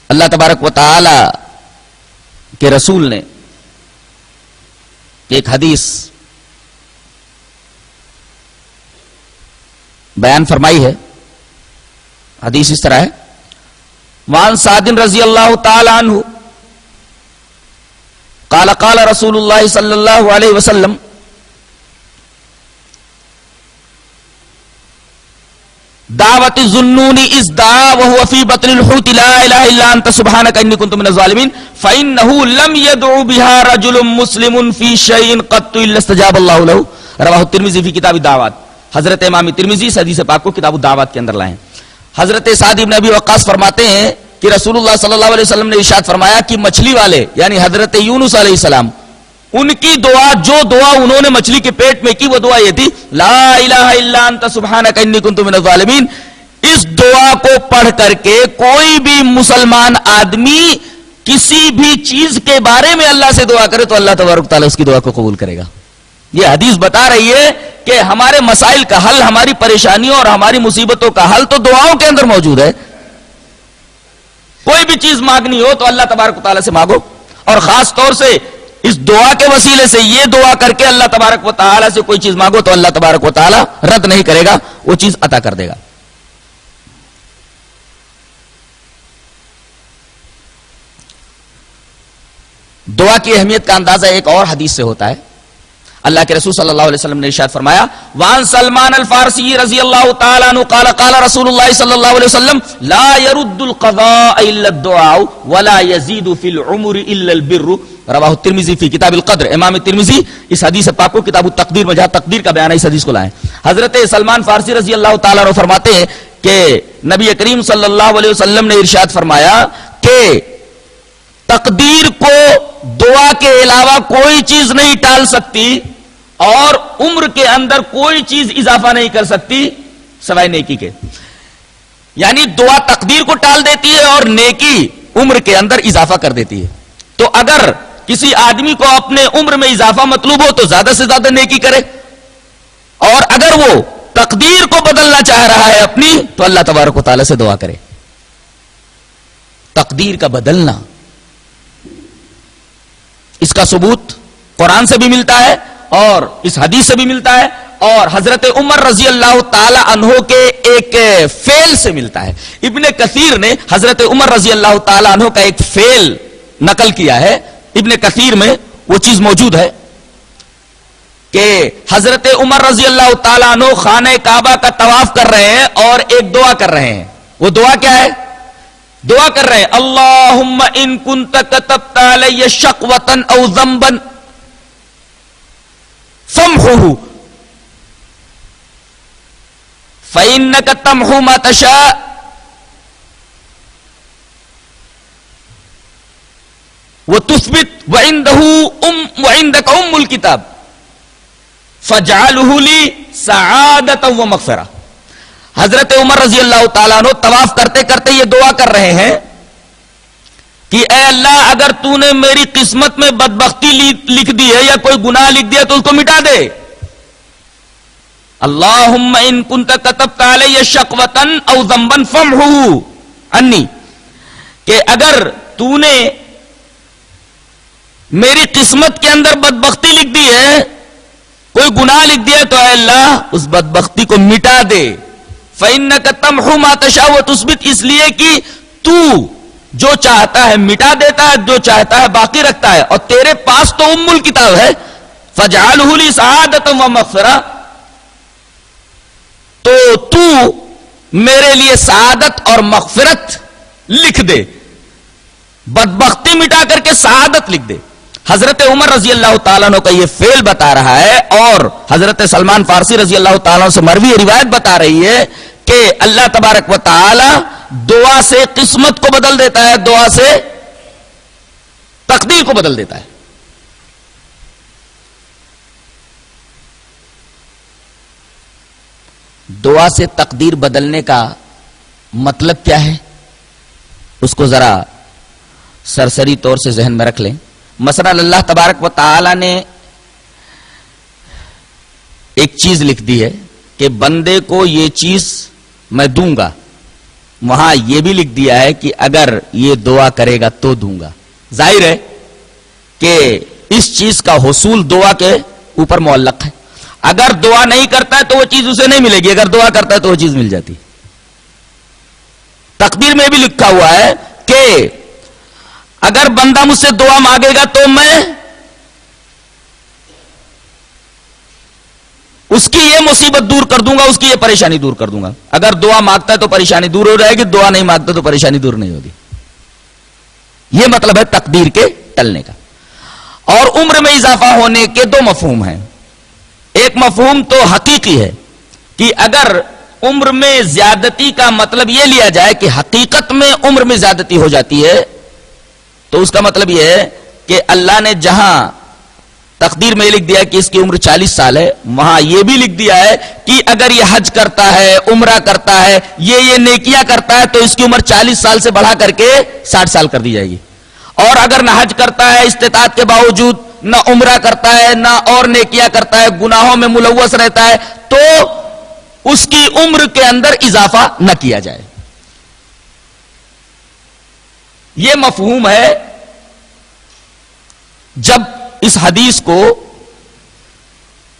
Speaker 1: اللہ تبارک و تعالی کے رسول نے ایک حدیث بیان فرمائی ہے. حدیث اس طرح ہے: وعن سعد رضی اللہ تعالی عنہ قال قال رسول اللہ صلی اللہ علیہ وسلم دعوت الظنون اذ دعا وهو في بطن الحوت لا اله الا انت سبحانك اني كنت من الظالمين فانه لم يدعو بها رجل مسلم في شيء قط الا استجاب الله له. رواه الترمذی فی کتاب الدعوات. حضرت امام ترمذی اس حدیث پاک کو کتاب الدعوات کے اندر لائے. حضرت سعد بن ابی وقاص فرماتے ہیں کہ رسول اللہ صلی اللہ علیہ وسلم نے ارشاد فرمایا کہ مچھلی والے یعنی حضرت یونس علیہ السلام، ان کی دعا، جو دعا انہوں نے مچھلی کے پیٹ میں کی، وہ دعا یہ تھی لا الہ الا انت سبحانک انی کنت من الظالمین. اس دعا کو پڑھ کر کے کوئی بھی مسلمان آدمی کسی بھی چیز کے بارے میں اللہ سے دعا کرے تو اللہ تبارک تعالیٰ اس کی دعا کو قبول کرے گا. یہ حدیث بتا رہی ہے کہ ہمارے مسائل کا حل، ہماری پریشانیوں اور ہماری مصیبتوں کا حل تو دعاؤں کے اندر موجود ہے. کوئی بھی چیز مانگنی ہو تو اللہ تبارک تعالیٰ سے مانگو، اور خاص طور سے اس دعا کے وسیلے سے یہ دعا کر کے اللہ تبارک و تعالیٰ سے کوئی چیز مانگو تو اللہ تبارک و تعالیٰ رد نہیں کرے گا، وہ چیز عطا کر دے گا. دعا کی اہمیت کا اندازہ ایک اور حدیث سے ہوتا ہے. اللہ کے رسول صلی اللہ علیہ وسلم نے ارشاد فرمایا وعن سلمان الفارسی رضی اللہ تعالی عنہ قال قال رسول اللہ صلی اللہ علیہ وسلم لا يرد القضاء الا الدعاء ولا يزيد في العمر الا البر. رواہ الترمذی فی کتاب القدر. امام ترمذی اس حدیث پاک کو کتاب التقدیر میں جہاں تقدیر کا بیان ہے اس حدیث کو لائے. حضرت سلمان فارسی رضی اللہ تعالی عنہ فرماتے ہیں کہ نبی کریم صلی اللہ علیہ وسلم نے ارشاد فرمایا کہ تقدیر کو دعا کے علاوہ کوئی چیز نہیں ٹال سکتی اور عمر کے اندر کوئی چیز اضافہ نہیں کر سکتی سوائے نیکی کے. یعنی دعا تقدیر کو ٹال دیتی ہے اور نیکی عمر کے اندر اضافہ کر دیتی ہے. تو اگر کسی آدمی کو اپنے عمر میں اضافہ مطلوب ہو تو زیادہ سے زیادہ نیکی کرے، اور اگر وہ تقدیر کو بدلنا چاہ رہا ہے اپنی تو اللہ تبارک و تعالیٰ سے دعا کرے. تقدیر کا بدلنا، اس کا ثبوت قرآن سے بھی ملتا ہے اور اس حدیث سے بھی ملتا ہے، اور حضرت عمر رضی اللہ تعالی عنہ کے ایک فعل سے ملتا ہے. ابن کثیر نے حضرت عمر رضی اللہ تعالی عنہ کا ایک فعل نقل کیا ہے. ابن کثیر میں وہ چیز موجود ہے کہ حضرت عمر رضی اللہ تعالی عنہ خانہ کعبہ کا طواف کر رہے ہیں اور ایک دعا کر رہے ہیں. وہ دعا کیا ہے؟ دعا کر رہے ہیں اللہم ان کنت کتبت علی شقوۃ او ذنبا فامحوہ فإنک تمحو ما تشاء وتثبت وعندک ام الکتاب فاجعلہ لی سعادۃ ومغفرہ. حضرت عمر رضی اللہ تعالیٰ عنہ طواف کرتے کرتے یہ دعا کر رہے ہیں کہ اے اللہ اگر تو نے میری قسمت میں بدبختی لکھ دی ہے یا کوئی گناہ لکھ دیا تو اس کو مٹا دے. اللہم ان کنت کتبت علی شقوۃ او ذنبا فامحو عنی، کہ اگر تو نے میری قسمت کے اندر بدبختی لکھ دی ہے، کوئی گناہ لکھ دیا تو اے اللہ اس بدبختی کو مٹا دے. فإنک تمحو ما تشاء وتثبت، اس لیے کہ تو جو چاہتا ہے مٹا دیتا ہے، جو چاہتا ہے باقی رکھتا ہے، اور تیرے پاس تو ام الکتاب ہے. فاجعلہ لی سعادۃ و مغفرہ، تو میرے لیے سعادت اور مغفرت لکھ دے، بدبختی مٹا کر کے سعادت لکھ دے. حضرت عمر رضی اللہ تعالیٰ عنہ کا یہ فعل بتا رہا ہے، اور حضرت سلمان فارسی رضی اللہ تعالیٰ عنہ سے مروی روایت بتا رہی ہے کہ اللہ تبارک و تعالی دعا سے قسمت کو بدل دیتا ہے، دعا سے تقدیر کو بدل دیتا ہے. دعا سے تقدیر بدلنے کا مطلب کیا ہے اس کو ذرا سرسری طور سے ذہن میں رکھ لیں. مثلا اللہ تبارک و تعالی نے ایک چیز لکھ دی ہے کہ بندے کو یہ چیز میں دوں گا، وہاں یہ بھی لکھ دیا ہے کہ اگر یہ دعا کرے گا تو دوں گا. ظاہر ہے کہ اس چیز کا حصول دعا کے اوپر معلق ہے. اگر دعا نہیں کرتا ہے تو وہ چیز اسے نہیں ملے گی، اگر دعا کرتا ہے تو وہ چیز مل جاتی. تقدیر میں بھی لکھا ہوا ہے کہ اگر بندہ مجھ سے دعا مانگے گا تو میں اس کی یہ مصیبت دور کر دوں گا، اس کی یہ پریشانی دور کر دوں گا. اگر دعا مانگتا ہے تو پریشانی دور ہو جائے گی، دعا نہیں مانگتا تو پریشانی دور نہیں ہوگی. یہ مطلب ہے تقدیر کے ٹلنے کا. اور عمر میں اضافہ ہونے کے دو مفہوم ہیں. ایک مفہوم تو حقیقی ہے کہ اگر عمر میں زیادتی کا مطلب یہ لیا جائے کہ حقیقت میں عمر میں زیادتی ہو جاتی ہے، تو اس کا مطلب یہ ہے کہ اللہ نے جہاں تقدیر میں لکھ دیا کہ اس کی عمر 40 سال ہے، وہاں یہ بھی لکھ دیا ہے کہ اگر یہ حج کرتا ہے، عمرہ کرتا ہے، یہ نیکیاں کرتا ہے تو اس کی عمر 40 سال سے بڑھا کر کے 60 سال کر دی جائے گی. اور اگر نہ حج کرتا ہے استطاعت کے باوجود، نہ عمرہ کرتا ہے، نہ اور نیکیاں کرتا ہے، گناہوں میں ملوث رہتا ہے، تو اس کی عمر کے اندر اضافہ نہ کیا جائے. یہ مفہوم ہے جب اس حدیث کو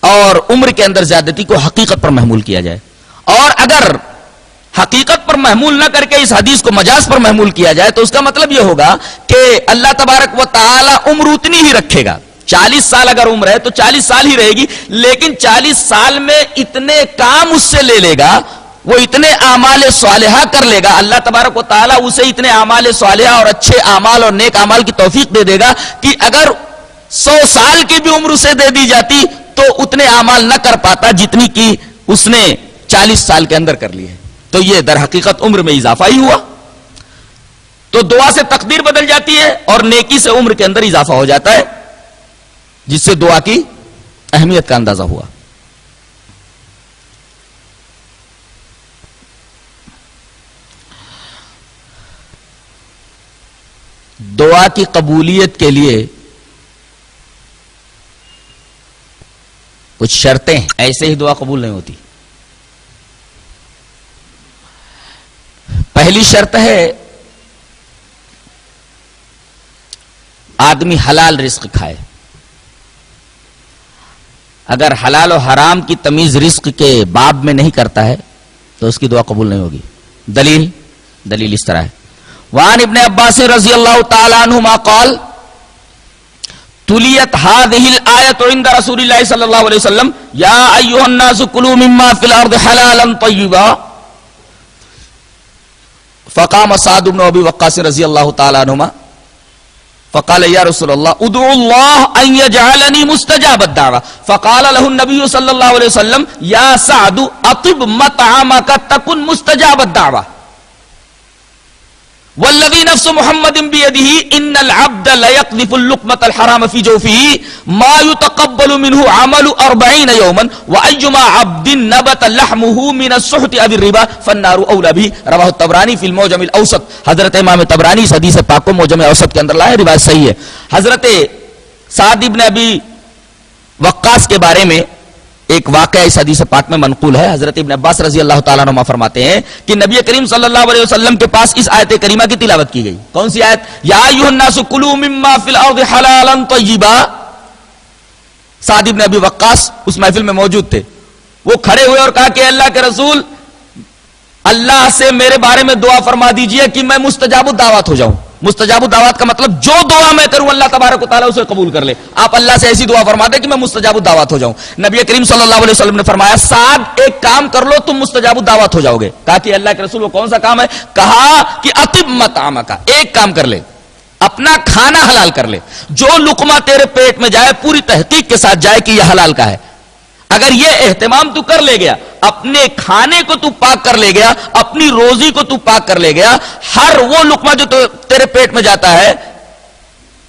Speaker 1: اور عمر کے اندر زیادتی کو حقیقت پر محمول کیا جائے. اور اگر حقیقت پر محمول نہ کر کے اس حدیث کو مجاز پر محمول کیا جائے تو اس کا مطلب یہ ہوگا کہ اللہ تبارک و تعالی عمر اتنی ہی رکھے گا. 40 سال اگر عمر ہے تو 40 سال ہی رہے گی، لیکن 40 سال میں اتنے کام اس سے لے لے گا، وہ اتنے اعمال صالحہ کر لے گا، اللہ تبارک و تعالی اسے اتنے اعمال صالحہ اور اچھے اعمال اور نیک اعمال کی توفیق دے دے گا کہ اگر 100 سال کی بھی عمر اسے دے دی جاتی تو اتنے اعمال نہ کر پاتا جتنی کی اس نے 40 سال کے اندر کر لی ہے. تو یہ در حقیقت عمر میں اضافہ ہی ہوا. تو دعا سے تقدیر بدل جاتی ہے اور نیکی سے عمر کے اندر اضافہ ہو جاتا ہے، جس سے دعا کی اہمیت کا اندازہ ہوا. دعا کی قبولیت کے لیے کچھ شرطیں ہیں، ایسے ہی دعا قبول نہیں ہوتی. پہلی شرط ہے آدمی حلال رزق کھائے. اگر حلال و حرام کی تمیز رزق کے باب میں نہیں کرتا ہے تو اس کی دعا قبول نہیں ہوگی. دلیل اس طرح ہے. وعن ابن عباس رضی اللہ تعالی عنہما قال تلیت هذه الآیت عند رسول اللہ صلی اللہ علیہ وسلم یا ایها الناس کلوا مما فی الارض حلالا طیبا فقام سعد بن ابی وقاص رضی اللہ تعالی عنہما فقال یا رسول اللہ ادعو اللہ ان یجعلنی مستجاب الدعوہ فقال له النبی صلی اللہ علیہ وسلم یا سعد اطب مطعمک تکن مستجاب الدعوہ والذی نفس محمد بیدہ ان العبد لیقذف اللقمۃ الحرام فی جوفہ ما یتقبل منہ عمل 40 یوما وایما عبد نبت لحمہ من السحت او الربا فالنار اولی بہ، رواہ الطبرانی فی المعجم الاوسط۔ حضرت امام طبرانی اس حدیث پاک کو معجم اوسط کے اندر لائے، روایت صحیح ہے۔ حضرت سعد ابن ابی وقاص کے بارے میں ایک واقعہ اس حدیث پاک میں منقول ہے۔ حضرت ابن عباس رضی اللہ تعالیٰ عنہ فرماتے ہیں کہ نبی کریم صلی اللہ علیہ وسلم کے پاس اس آیت کریمہ کی تلاوت کی گئی۔ کون سی آیت؟ یا ایھا الناس کلوا مما فی الارض حلالا طیبا۔ سعد ابن ابی وقاص اس محفل میں موجود تھے، وہ کھڑے ہوئے اور کہا کہ اللہ کے رسول، اللہ سے میرے بارے میں دعا فرما دیجئے کہ میں مستجاب الدعوات ہو جاؤں۔ مستجاب الدعوات کا مطلب جو دعا میں کروں اللہ تبارک و تعالیٰ اسے قبول کر لے۔ آپ اللہ سے ایسی دعا فرما دیں کہ میں مستجاب الدعوات ہو جاؤں۔ نبی کریم صلی اللہ علیہ وسلم نے فرمایا سعد ایک کام کر لو تم مستجاب الدعوات ہو جاؤ گے۔ کہا کہ اللہ کے رسول وہ کون سا کام ہے؟ کہا کہ اطب مطعمک، ایک کام کر لے، اپنا کھانا حلال کر لے۔ جو لقمہ تیرے پیٹ میں جائے پوری تحقیق کے ساتھ جائے کہ یہ حلال کا ہے۔ اگر یہ اہتمام تو کر لے گیا، اپنے کھانے کو تو پاک کر لے گیا، اپنی روزی کو تو پاک کر لے گیا، ہر وہ لقمہ جو تیرے پیٹ میں جاتا ہے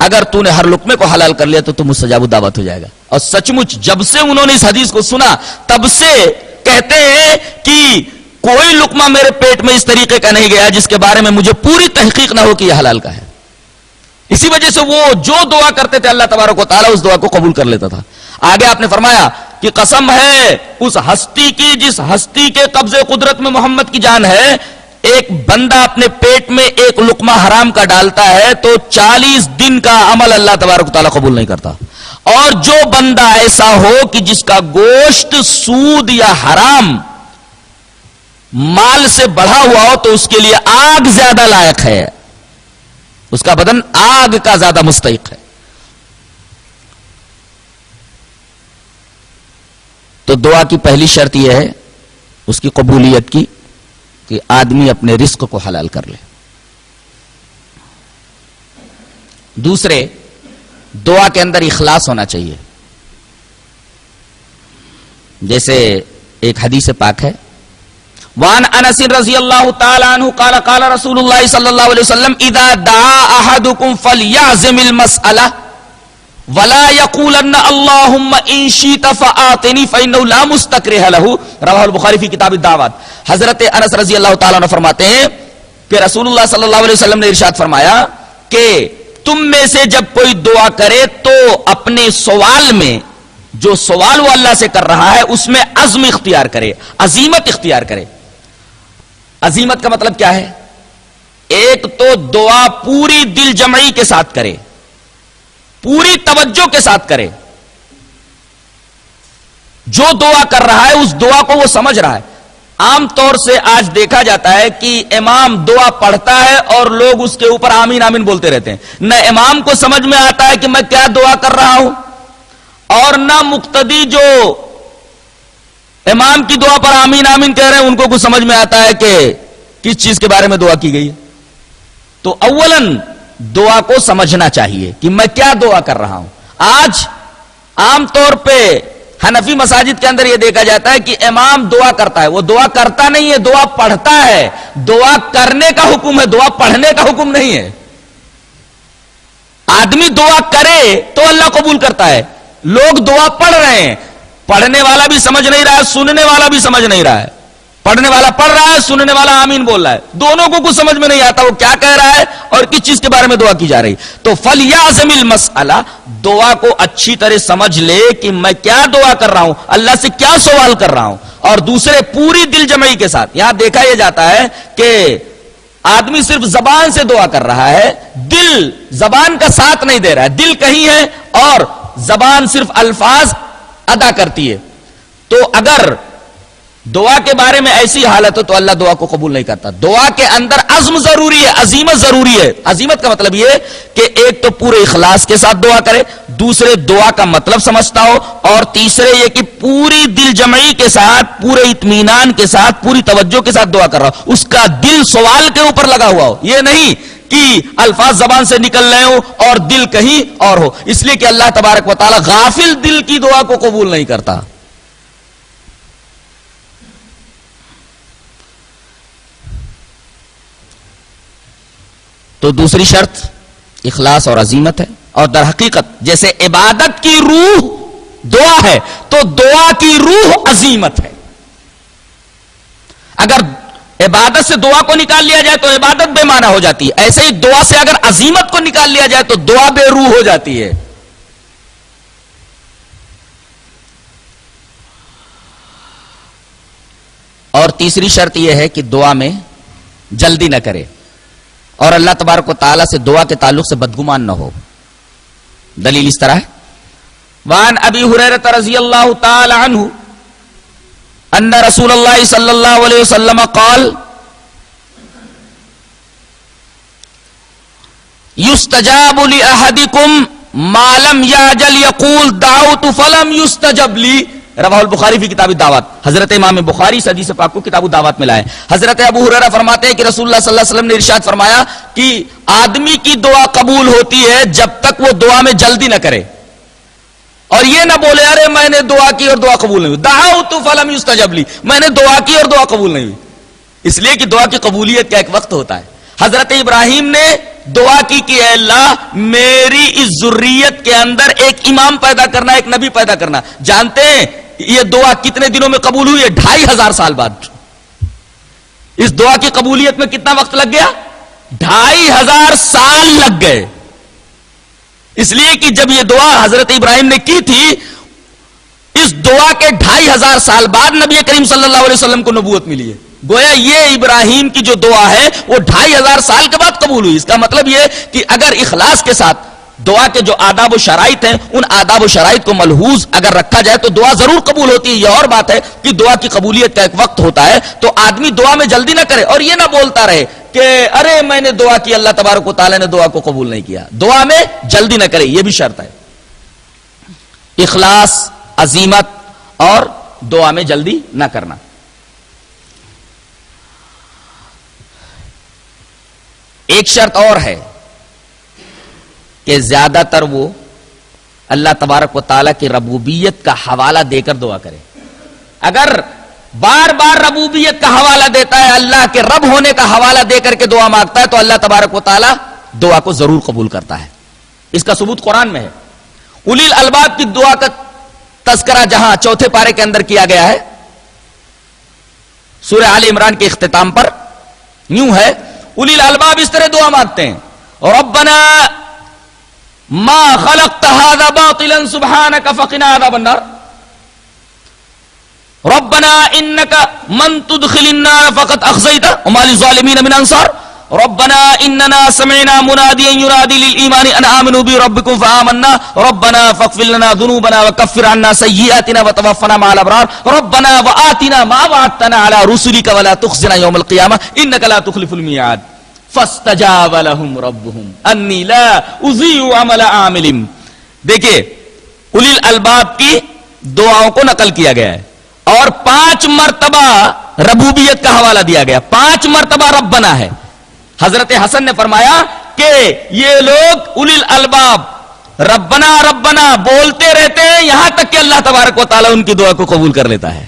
Speaker 1: اگر تو نے ہر لقمے کو حلال کر لیا تو مستجاب الدعوت ہو جائے گا۔ اور سچ مچ جب سے انہوں نے اس حدیث کو سنا تب سے کہتے ہیں کہ کوئی لقمہ میرے پیٹ میں اس طریقے کا نہیں گیا جس کے بارے میں مجھے پوری تحقیق نہ ہو کہ یہ حلال کا ہے۔ اسی وجہ سے وہ جو دعا کرتے تھے اللہ تبارک و تعالیٰ اس دعا کو قبول کر لیتا تھا۔ آگے آپ نے فرمایا کہ قسم ہے اس ہستی کی جس ہستی کے قبضے قدرت میں محمد کی جان ہے، ایک بندہ اپنے پیٹ میں ایک لقمہ حرام کا ڈالتا ہے تو 40 دن کا عمل اللہ تبارک و تعالیٰ قبول نہیں کرتا۔ اور جو بندہ ایسا ہو کہ جس کا گوشت سود یا حرام مال سے بڑھا ہوا ہو تو اس کے لیے آگ زیادہ لائق ہے، اس کا بدن آگ کا زیادہ مستحق ہے۔ تو دعا کی پہلی شرط یہ ہے اس کی قبولیت کی کہ آدمی اپنے رزق کو حلال کر لے۔ دوسرے، دعا کے اندر اخلاص ہونا چاہیے۔ جیسے ایک حدیث پاک ہے، وان انس رضی اللہ تعالی عنہ قال قال رسول اللہ صلی اللہ علیہ وسلم اذا دعا احدکم فلیعزم المسألہ ولا یقولن اللہم ان شئت فآتنی فإنہ لا مستکرہ لہ، رواہ البخاری فی کتاب الدعوات۔ حضرت انس رضی اللہ تعالیٰ عنہ فرماتے ہیں کہ رسول اللہ صلی اللہ علیہ وسلم نے ارشاد فرمایا کہ تم میں سے جب کوئی دعا کرے تو اپنے سوال میں جو سوال وہ اللہ سے کر رہا ہے اس میں عزم اختیار کرے، عزیمت اختیار کرے۔ عزیمت کا مطلب کیا ہے؟ ایک تو دعا پوری دل جمعی کے ساتھ کرے، پوری توجہ کے ساتھ کرے، جو دعا کر رہا ہے اس دعا کو وہ سمجھ رہا ہے۔ عام طور سے آج دیکھا جاتا ہے کہ امام دعا پڑھتا ہے اور لوگ اس کے اوپر آمین آمین بولتے رہتے ہیں، نہ امام کو سمجھ میں آتا ہے کہ میں کیا دعا کر رہا ہوں، اور نہ مقتدی جو امام کی دعا پر آمین آمین کہہ رہے ہیں ان کو کچھ سمجھ میں آتا ہے کہ کس چیز کے بارے میں دعا کی گئی ہے۔ تو اولاً دعا کو سمجھنا چاہیے کہ میں کیا دعا کر رہا ہوں۔ آج عام طور پہ حنفی مساجد کے اندر یہ دیکھا جاتا ہے کہ امام دعا کرتا ہے، وہ دعا کرتا نہیں ہے، دعا پڑھتا ہے۔ دعا کرنے کا حکم ہے، دعا پڑھنے کا حکم نہیں ہے۔ آدمی دعا کرے تو اللہ قبول کرتا ہے۔ لوگ دعا پڑھ رہے ہیں، پڑھنے والا بھی سمجھ نہیں رہا ہے، سننے والا بھی سمجھ نہیں رہا ہے۔ پڑھنے والا پڑھ رہا ہے، سننے والا آمین بول رہا ہے، دونوں کو کچھ سمجھ میں نہیں آتا وہ کیا کہہ رہا ہے اور کس چیز کے بارے میں دعا کی جا رہی۔ تو فلیعزم المسئلہ، دعا کو اچھی طرح سمجھ لے کہ میں کیا دعا کر رہا ہوں، اللہ سے کیا سوال کر رہا ہوں، اور دوسرے پوری دل جمعی کے ساتھ۔ یہاں دیکھا یہ جاتا ہے کہ آدمی صرف زبان سے دعا کر رہا ہے، دل زبان کا ساتھ نہیں دے رہا ہے، دل کہیں ہے اور زبان صرف الفاظ ادا کرتی ہے۔ تو اگر دعا کے بارے میں ایسی حالت ہو تو اللہ دعا کو قبول نہیں کرتا۔ دعا کے اندر عزم ضروری ہے، عزیمت ضروری ہے۔ عزیمت کا مطلب یہ کہ ایک تو پورے اخلاص کے ساتھ دعا کرے، دوسرے دعا کا مطلب سمجھتا ہو، اور تیسرے یہ کہ پوری دل جمعی کے ساتھ، پورے اطمینان کے ساتھ، پوری توجہ کے ساتھ دعا کر رہا ہو، اس کا دل سوال کے اوپر لگا ہوا ہو۔ یہ نہیں کہ الفاظ زبان سے نکل رہے ہوں اور دل کہیں اور ہو، اس لیے کہ اللہ تبارک و تعالی غافل دل کی دعا کو قبول نہیں کرتا۔ تو دوسری شرط اخلاص اور عزیمت ہے. اور در حقیقت جیسے عبادت کی روح دعا ہے تو دعا کی روح عزیمت ہے. اگر عبادت سے دعا کو نکال لیا جائے تو عبادت بے معنی ہو جاتی ہے. ایسے ہی دعا سے اگر عزیمت کو نکال لیا جائے تو دعا بے روح ہو جاتی ہے. اور تیسری شرط یہ ہے کہ دعا میں جلدی نہ کرے اور اللہ تبارک و تعالیٰ سے دعا کے تعلق سے بدگمان نہ ہو. دلیل اس طرح ہے. وعن ابی ہریرہ رضی اللہ تعالی عنہ ان رسول اللہ صلی اللہ علیہ وسلم قال یستجاب لأحدکم ما لم یعجل یقول دعوت فلم یستجب لی. رواہ البخاری فی کتاب الدعوات. حضرت امام بخاری اس حدیث پاک کو کتاب الدعوات میں لائے. حضرت ابو ہریرہ فرماتے ہیں کہ رسول اللہ صلی اللہ علیہ وسلم نے ارشاد فرمایا کہ آدمی کی دعا قبول ہوتی ہے جب تک وہ دعا میں جلدی نہ کرے اور یہ نہ بولے ارے میں نے دعا کی اور دعا قبول نہیں ہوئی. دعوت فلم یستجب لی, میں نے دعا کی اور دعا قبول نہیں ہوئی. اس لیے کہ دعا کی قبولیت کا ایک وقت ہوتا ہے. حضرت ابراہیم نے دعا کی کہ اے اللہ میری اس ذریت کے اندر ایک امام پیدا کرنا, ایک نبی پیدا کرنا. جانتے ہیں یہ دعا کتنے دنوں میں قبول ہوئی ہے؟ 2500 سال بعد. اس دعا کی قبولیت میں کتنا وقت لگ گیا؟ 2500 سال لگ گئے. اس لیے کہ جب یہ دعا حضرت ابراہیم نے کی تھی, اس دعا کے 2500 سال بعد نبی کریم صلی اللہ علیہ وسلم کو نبوت ملی ہے. گویا یہ ابراہیم کی جو دعا ہے وہ 2500 سال کے بعد قبول ہوئی. اس کا مطلب یہ کہ اگر اخلاص کے ساتھ دعا کے جو آداب و شرائط ہیں ان آداب و شرائط کو ملحوظ اگر رکھا جائے تو دعا ضرور قبول ہوتی ہے. یہ اور بات ہے کہ دعا کی قبولیت کا ایک وقت ہوتا ہے تو آدمی دعا میں جلدی نہ کرے اور یہ نہ بولتا رہے کہ ارے میں نے دعا کی, اللہ تبارک و تعالی نے دعا کو قبول نہیں کیا. دعا میں جلدی نہ کرے, یہ بھی شرط ہے. اخلاص, عزیمت اور دعا میں جلدی نہ کرنا. ایک شرط اور ہے کہ زیادہ تر وہ اللہ تبارک و تعالیٰ کی ربوبیت کا حوالہ دے کر دعا کرے. اگر بار بار ربوبیت کا حوالہ دیتا ہے, اللہ کے رب ہونے کا حوالہ دے کر کے دعا مانگتا ہے تو اللہ تبارک و تعالیٰ دعا کو ضرور قبول کرتا ہے. اس کا ثبوت قرآن میں ہے. اولی الالباب کی دعا کا تذکرہ جہاں 4 پارے کے اندر کیا گیا ہے سورہ آل عمران کے اختتام پر, یوں ہے اولی الالباب اس طرح دعا مانگتے ہیں ربنا ما خلقت هذا باطلا سبحانك فقنا عذاب النار ربنا انك من تدخل النار فقد اخزيته وما للظالمين من انصار ربنا اننا سمعنا مناديا ينادي للايمان ان امنوا بربكم فآمنا ربنا فاغفر لنا ذنوبنا وكفر عنا سيئاتنا وتوفنا مع الابرار ربنا وآتنا ما وعدتنا على رسلك ولا تخزنا يوم القيامة انك لا تخلف الميعاد فاستجاب لهم ربهم انی لا اضیع عمل عامل. دیکھیے اولی الالباب کی دعاؤں کو نقل کیا گیا ہے اور 5 مرتبہ ربوبیت کا حوالہ دیا گیا, 5 مرتبہ ربنا ہے. حضرت حسن نے فرمایا کہ یہ لوگ اولی الالباب ربنا ربنا بولتے رہتے ہیں یہاں تک کہ اللہ تبارک و تعالیٰ ان کی دعا کو قبول کر لیتا ہے.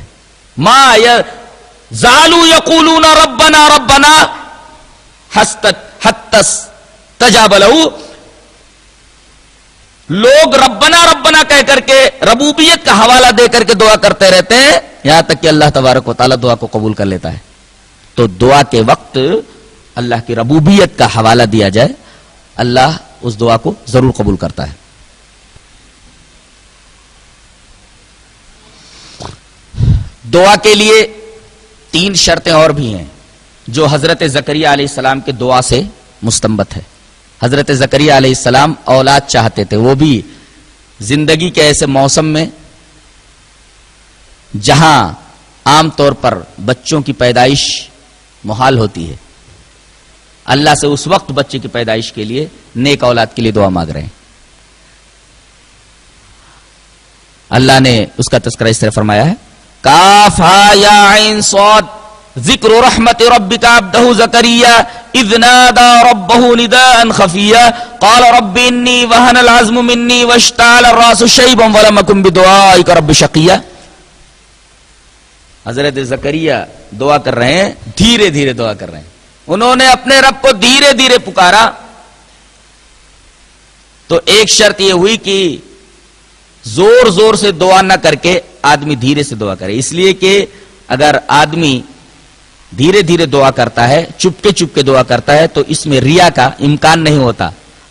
Speaker 1: ما زالوا یقولون ربنا ربنا حتس تجاب لہو. لوگ ربنا ربنا کہہ کر کے ربوبیت کا حوالہ دے کر کے دعا کرتے رہتے ہیں یہاں تک کہ اللہ تبارک و تعالیٰ دعا کو قبول کر لیتا ہے. تو دعا کے وقت اللہ کی ربوبیت کا حوالہ دیا جائے, اللہ اس دعا کو ضرور قبول کرتا ہے. دعا کے لیے 3 شرطیں اور بھی ہیں جو حضرت زکریا علیہ السلام کے دعا سے مستنبت ہے. حضرت زکریا علیہ السلام اولاد چاہتے تھے, وہ بھی زندگی کے ایسے موسم میں جہاں عام طور پر بچوں کی پیدائش محال ہوتی ہے. اللہ سے اس وقت بچے کی پیدائش کے لیے, نیک اولاد کے لیے دعا مانگ رہے ہیں. اللہ نے اس کا تذکرہ اس طرح فرمایا ہے کاف ہا یا عین صاد ذکر رحمت ربک عبدہ زکریا اذ نادى ربه نداء خفيا قال رب اني وهن العظم مني واشتعل الراس شيبا ولم اكن بدعائك رب شقيا. حضرت زکریا دعا کر رہے ہیں, دھیرے دھیرے دعا کر رہے ہیں. انہوں نے اپنے رب کو دھیرے دھیرے پکارا تو ایک شرط یہ ہوئی کہ زور زور سے دعا نہ کر کے آدمی دھیرے سے دعا کرے، اس لیے کہ اگر آدمی دھیرے دھیرے دعا کرتا ہے، چپ کے دعا کرتا ہے، تو اس میں ریا کا امکان نہیں ہوتا،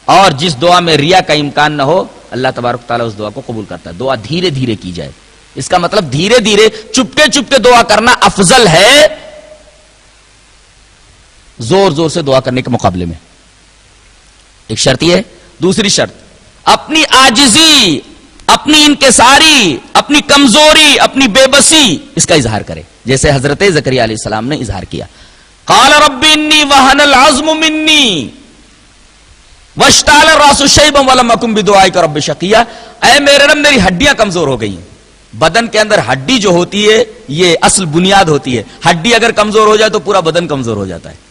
Speaker 1: اور جس دعا میں ریا کا امکان نہ ہو اللہ تبارک تعالیٰ اس دعا کو قبول کرتا ہے۔ دعا دھیرے دھیرے کی جائے، اس کا مطلب دھیرے دھیرے چپ کے دعا کرنا افضل ہے زور زور سے دعا کرنے کے مقابلے میں۔ ایک شرط یہ ہے۔ دوسری شرط، اپنی عاجزی، اپنی انکساری، اپنی کمزوری، اپنی بے بسی، اس کا اظہار کرے، جیسے حضرت زکریا علیہ السلام نے اظہار کیا۔ قال رب انی وہن العظم منی واشتعل الراس شیبا ولم اکن بدعائک رب شقیا، اے میرے رب میری ہڈیاں کمزور ہو گئی ہیں۔ بدن کے اندر ہڈی جو ہوتی ہے یہ اصل بنیاد ہوتی ہے، ہڈی اگر کمزور ہو جائے تو پورا بدن کمزور ہو جاتا ہے۔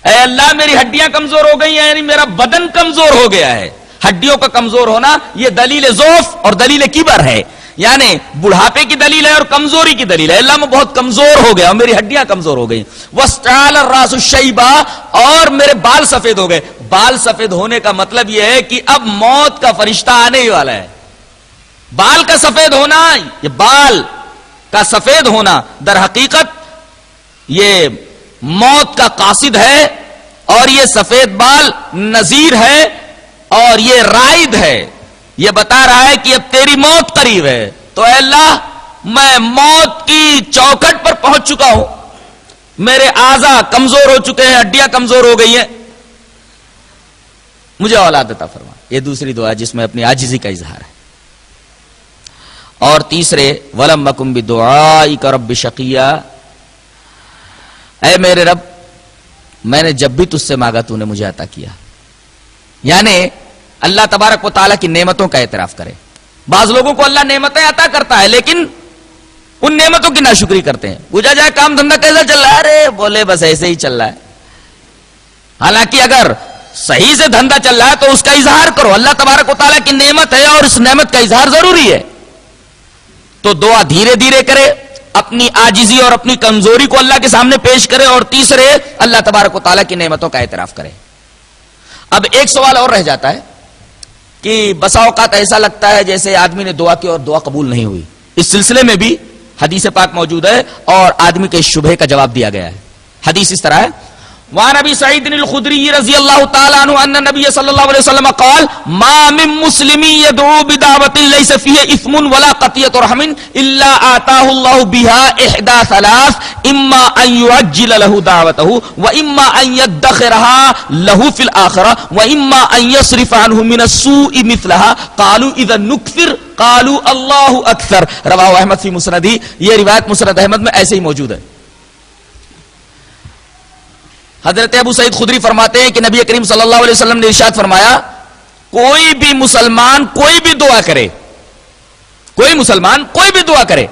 Speaker 1: اے اللہ میری ہڈیاں کمزور ہو گئی ہیں، یعنی میرا بدن کمزور ہو گیا ہے۔ ہڈیوں کا کمزور ہونا یہ دلیل ضعف اور دلیل کبر ہے، یعنی بڑھاپے کی دلیل ہے اور کمزوری کی دلیل ہے۔ اللہ میں بہت کمزور ہو گیا اور میری ہڈیاں کمزور ہو گئی۔ وَاسْتَعَالَ الرَّاسُ شَيْبًا، اور میرے بال سفید ہو گئے۔ بال سفید ہونے کا مطلب یہ ہے کہ اب موت کا فرشتہ آنے ہی والا ہے۔ بال کا سفید ہونا، یہ بال کا سفید ہونا در حقیقت یہ موت کا قاصد ہے، اور یہ سفید بال نذیر ہے اور یہ رائد ہے، یہ بتا رہا ہے کہ اب تیری موت قریب ہے۔ تو اے اللہ میں موت کی چوکھٹ پر پہنچ چکا ہوں، میرے اعضاء کمزور ہو چکے ہیں، ہڈیاں کمزور ہو گئی ہیں، مجھے اولاد عطا فرما۔ یہ دوسری دعا جس میں اپنی عاجزی کا اظہار ہے۔ اور تیسرے وَلَمْ أَكُنْ بِدُعَائِكَ رَبِّ شَقِيًّا، اے میرے رب میں نے جب بھی تجھ سے مانگا تو نے مجھے عطا کیا، یعنی اللہ تبارک و تعالیٰ کی نعمتوں کا اعتراف کرے۔ بعض لوگوں کو اللہ نعمتیں عطا کرتا ہے لیکن ان نعمتوں کی ناشکری کرتے ہیں۔ پوچھا جائے کام دھندا کیسا چل رہا ہے، ارے بولے بس ایسے ہی چل رہا ہے۔ حالانکہ اگر صحیح سے دھندا چل رہا ہے تو اس کا اظہار کرو، اللہ تبارک و تعالیٰ کی نعمت ہے اور اس نعمت کا اظہار ضروری ہے۔ تو دعا دھیرے دھیرے کرے، اپنی عاجزی اور اپنی کمزوری کو اللہ کے سامنے پیش کرے، اور تیسرے اللہ تبارک و تعالیٰ کی نعمتوں کا اعتراف کرے۔ اب ایک سوال اور رہ جاتا ہے کہ بسا اوقات ایسا لگتا ہے جیسے آدمی نے دعا کی اور دعا قبول نہیں ہوئی۔ اس سلسلے میں بھی حدیث پاک موجود ہے اور آدمی کے شبہے کا جواب دیا گیا ہے۔ حدیث اس طرح ہے، وعن ابی سعید الخدری رضی اللہ تعالی عنہ ان النبی صلی اللہ علیہ وسلم قال ما من مسلم يدعو بدعوة ليس فيها اثم ولا قطيعة رحم الا آتاه الله بها احدى ثلاث، اما ان يعجل له دعوته واما ان يدخرها له في الاخرة واما ان يصرف عنه من السوء مثلها قالوا اذا نكثر قالوا الله اكثر۔ رواه احمد فی مسندہ، یہ روایت مسند احمد میں ایسے ہی موجود ہے۔ حضرت ابو سعید خدری فرماتے ہیں کہ نبی کریم صلی اللہ علیہ وسلم نے ارشاد فرمایا، کوئی بھی مسلمان کوئی بھی دعا کرے، کوئی مسلمان کوئی بھی دعا کرے،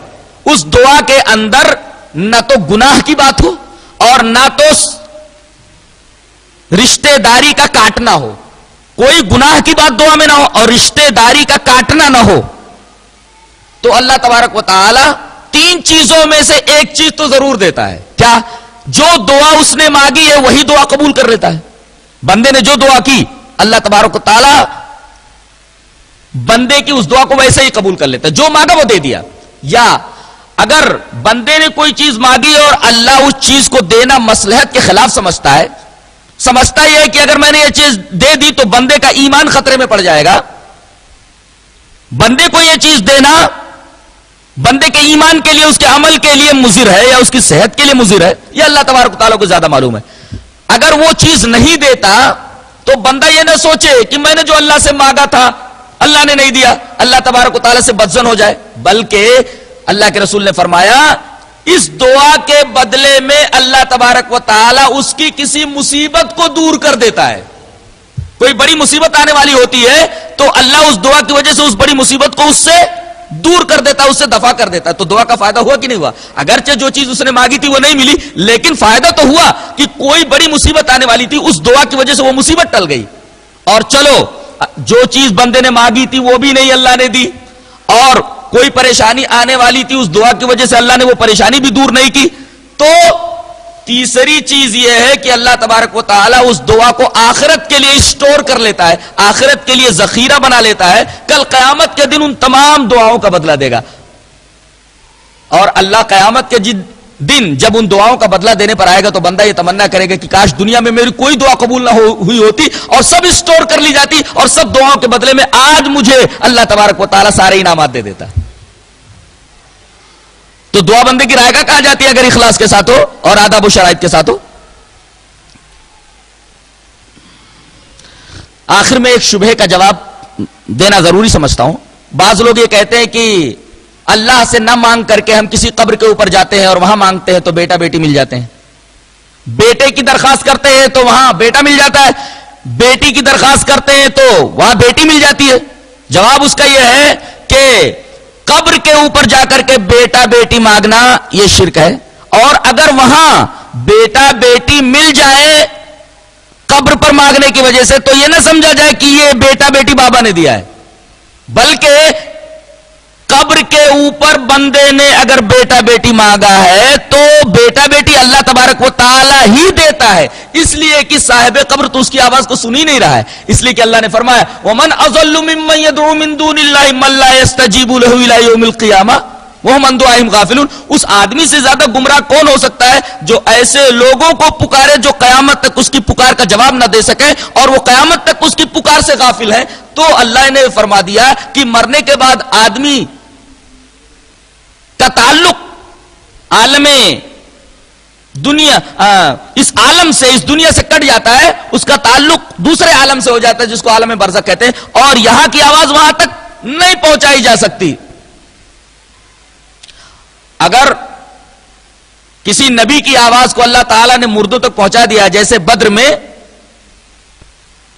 Speaker 1: اس دعا کے اندر نہ تو گناہ کی بات ہو اور نہ تو رشتہ داری کا کاٹنا ہو، کوئی گناہ کی بات دعا میں نہ ہو اور رشتہ داری کا کاٹنا نہ ہو، تو اللہ تبارک و تعالی تین چیزوں میں سے ایک چیز تو ضرور دیتا ہے۔ کیا؟ جو دعا اس نے مانگی ہے وہی دعا قبول کر لیتا ہے۔ بندے نے جو دعا کی اللہ تبارک و تعالی بندے کی اس دعا کو ویسے ہی قبول کر لیتا ہے، جو مانگا وہ دے دیا۔ یا اگر بندے نے کوئی چیز مانگی اور اللہ اس چیز کو دینا مصلحت کے خلاف سمجھتا ہے، سمجھتا یہ ہے کہ اگر میں نے یہ چیز دے دی تو بندے کا ایمان خطرے میں پڑ جائے گا، بندے کو یہ چیز دینا بندے کے ایمان کے لیے، اس کے عمل کے لیے مضر ہے یا اس کی صحت کے لیے مضر ہے، یہ اللہ تبارک و تعالیٰ کو زیادہ معلوم ہے۔ اگر وہ چیز نہیں دیتا تو بندہ یہ نہ سوچے کہ میں نے جو اللہ سے مانگا تھا اللہ نے نہیں دیا، اللہ تبارک و تعالیٰ سے بدظن ہو جائے، بلکہ اللہ کے رسول نے فرمایا اس دعا کے بدلے میں اللہ تبارک و تعالیٰ اس کی کسی مصیبت کو دور کر دیتا ہے۔ کوئی بڑی مصیبت آنے والی ہوتی ہے تو اللہ اس دعا کی وجہ سے اس بڑی مصیبت کو اس سے دور کر دیتا ہے، اس سے دفع کر دیتا ہے۔ تو دعا کا فائدہ ہوا کہ نہیں ہوا؟ اگرچہ جو چیز اس نے مانگی تھی وہ نہیں ملی، لیکن فائدہ تو ہوا کہ کوئی بڑی مصیبت آنے والی تھی، اس دعا کی وجہ سے وہ مصیبت ٹل گئی۔ اور چلو جو چیز بندے نے مانگی تھی وہ بھی نہیں اللہ نے دی، اور کوئی پریشانی آنے والی تھی اس دعا کی وجہ سے اللہ نے وہ پریشانی بھی دور نہیں کی، تو تیسری چیز یہ ہے کہ اللہ تبارک و تعالیٰ اس دعا کو آخرت کے لیے اسٹور کر لیتا ہے، آخرت کے لیے ذخیرہ بنا لیتا ہے، کل قیامت کے دن ان تمام دعاؤں کا بدلہ دے گا. اور اللہ قیامت کے دن جب ان دعاؤں کا بدلہ دینے پر آئے گا تو بندہ یہ تمنا کرے گا کہ کاش دنیا میں میری کوئی دعا قبول نہ ہوئی ہوتی اور سب اسٹور کر لی جاتی اور سب دعاؤں کے بدلے میں آج مجھے اللہ تبارک و تعالیٰ سارے انعامات دے دیتا. تو دعا بندے کی رائے گاہ کہا جاتی ہے اگر اخلاص کے ساتھ ہو اور آداب و شرائط کے ساتھ ہو. آخر میں ایک شبہے کا جواب دینا ضروری سمجھتا ہوں. بعض لوگ یہ کہتے ہیں کہ اللہ سے نہ مانگ کر کے ہم کسی قبر کے اوپر جاتے ہیں اور وہاں مانگتے ہیں تو بیٹا بیٹی مل جاتے ہیں. بیٹے کی درخواست کرتے ہیں تو وہاں بیٹا مل جاتا ہے، بیٹی کی درخواست کرتے ہیں تو وہاں بیٹی مل جاتی ہے. جواب اس کا یہ ہے کہ قبر کے اوپر جا کر کے بیٹا بیٹی مانگنا یہ شرک ہے، اور اگر وہاں بیٹا بیٹی مل جائے قبر پر مانگنے کی وجہ سے تو یہ نہ سمجھا جائے کہ یہ بیٹا بیٹی بابا نے دیا ہے، بلکہ قبر کے اوپر بندے نے اگر بیٹا بیٹی مانگا ہے تو بیٹا بیٹی اللہ تبارک و تعالی ہی دیتا ہے، اس لیے کہ صاحب قبر تو اس کی آواز کو سن ہی نہیں رہا ہے. اس لیے کہ اللہ نے فرمایا وَمَنْ أَضَلُّ مِمَّنْ يَدْعُو مِن دُونِ اللَّهِ مَن لَّا يَسْتَجِيبُ لَهُ إِلَىٰ يَوْمِ الْقِيَامَةِ وَهُمْ عَن دُعَائِهِمْ غَافِلُونَ. اس آدمی سے زیادہ گمراہ کون ہو سکتا ہے جو ایسے لوگوں کو پکارے جو قیامت تک اس کی پکار کا جواب نہ دے سکے اور وہ قیامت تک اس کی پکار سے غافل ہے. تو اللہ نے فرما دیا کہ مرنے کے بعد آدمی کا تعلق عالم دنیا اس عالم سے اس دنیا سے کٹ جاتا ہے، اس کا تعلق دوسرے عالم سے ہو جاتا ہے جس کو عالم برزخ کہتے ہیں، اور یہاں کی آواز وہاں تک نہیں پہنچائی جا سکتی. اگر کسی نبی کی آواز کو اللہ تعالیٰ نے مردوں تک پہنچا دیا، جیسے بدر میں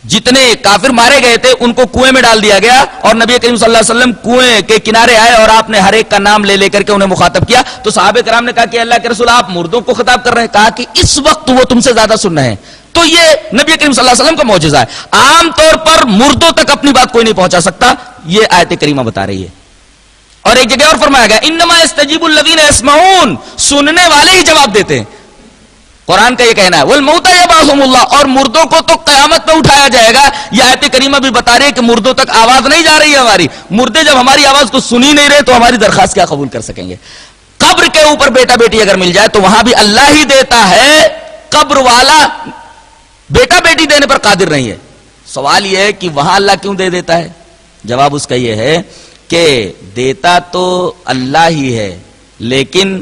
Speaker 1: جتنے کافر مارے گئے تھے ان کو کنویں میں ڈال دیا گیا اور نبی کریم صلی اللہ علیہ وسلم کنویں کے کنارے آئے اور آپ نے ہر ایک کا نام لے کر کے انہیں مخاطب کیا، تو صحابہ کرام نے کہا کہ اللہ کے رسول آپ مردوں کو خطاب کر رہے ہیں. کہا کہ اس وقت وہ تم سے زیادہ سن رہے ہیں. تو یہ نبی کریم صلی اللہ علیہ وسلم کا معجزہ ہے. عام طور پر مردوں تک اپنی بات کوئی نہیں پہنچا سکتا، یہ آیت کریمہ بتا رہی ہے. اور ایک جگہ اور فرمایا گیا انما یستجیب الذین یسمعون، سننے والے ہی جواب دیتے ہیں. قرآن کا یہ کہنا ہے والموتى یبعثهم اللہ، اور مردوں کو تو قیامت میں اٹھایا جائے گا. یہ آیت کریمہ بھی بتا رہی ہے کہ مردوں تک آواز نہیں جا رہی ہے ہماری. مردے جب ہماری آواز کو سن ہی نہیں رہے تو ہماری درخواست کیا قبول کر سکیں گے. قبر کے اوپر بیٹا بیٹی اگر مل جائے تو وہاں بھی اللہ ہی دیتا ہے، قبر والا بیٹا بیٹی دینے پر قادر نہیں ہے. سوال یہ ہے کہ وہاں اللہ کیوں دے دیتا ہے؟ جواب اس کا یہ ہے کہ دیتا تو اللہ ہی ہے، لیکن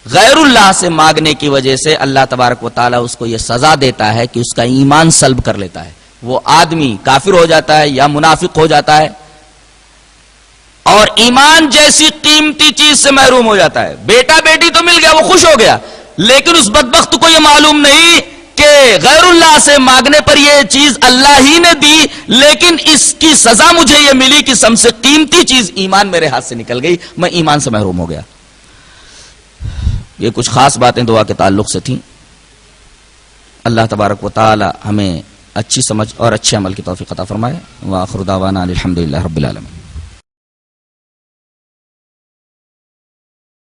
Speaker 1: غیر اللہ سے مانگنے کی وجہ سے اللہ تبارک و تعالیٰ اس کو یہ سزا دیتا ہے کہ اس کا ایمان سلب کر لیتا ہے. وہ آدمی کافر ہو جاتا ہے یا منافق ہو جاتا ہے اور ایمان جیسی قیمتی چیز سے محروم ہو جاتا ہے. بیٹا بیٹی تو مل گیا، وہ خوش ہو گیا، لیکن اس بدبخت کو یہ معلوم نہیں کہ غیر اللہ سے مانگنے پر یہ چیز اللہ ہی نے دی، لیکن اس کی سزا مجھے یہ ملی کہ سب سے قیمتی چیز ایمان میرے ہاتھ سے نکل گئی، میں ایمان سے محروم ہو گیا. یہ کچھ خاص باتیں دعا کے تعلق سے تھیں. اللہ تبارک و تعالی ہمیں اچھی سمجھ اور اچھے عمل کی توفیق عطا فرمائے. وآخر دعوانا الحمدللہ رب العالمین.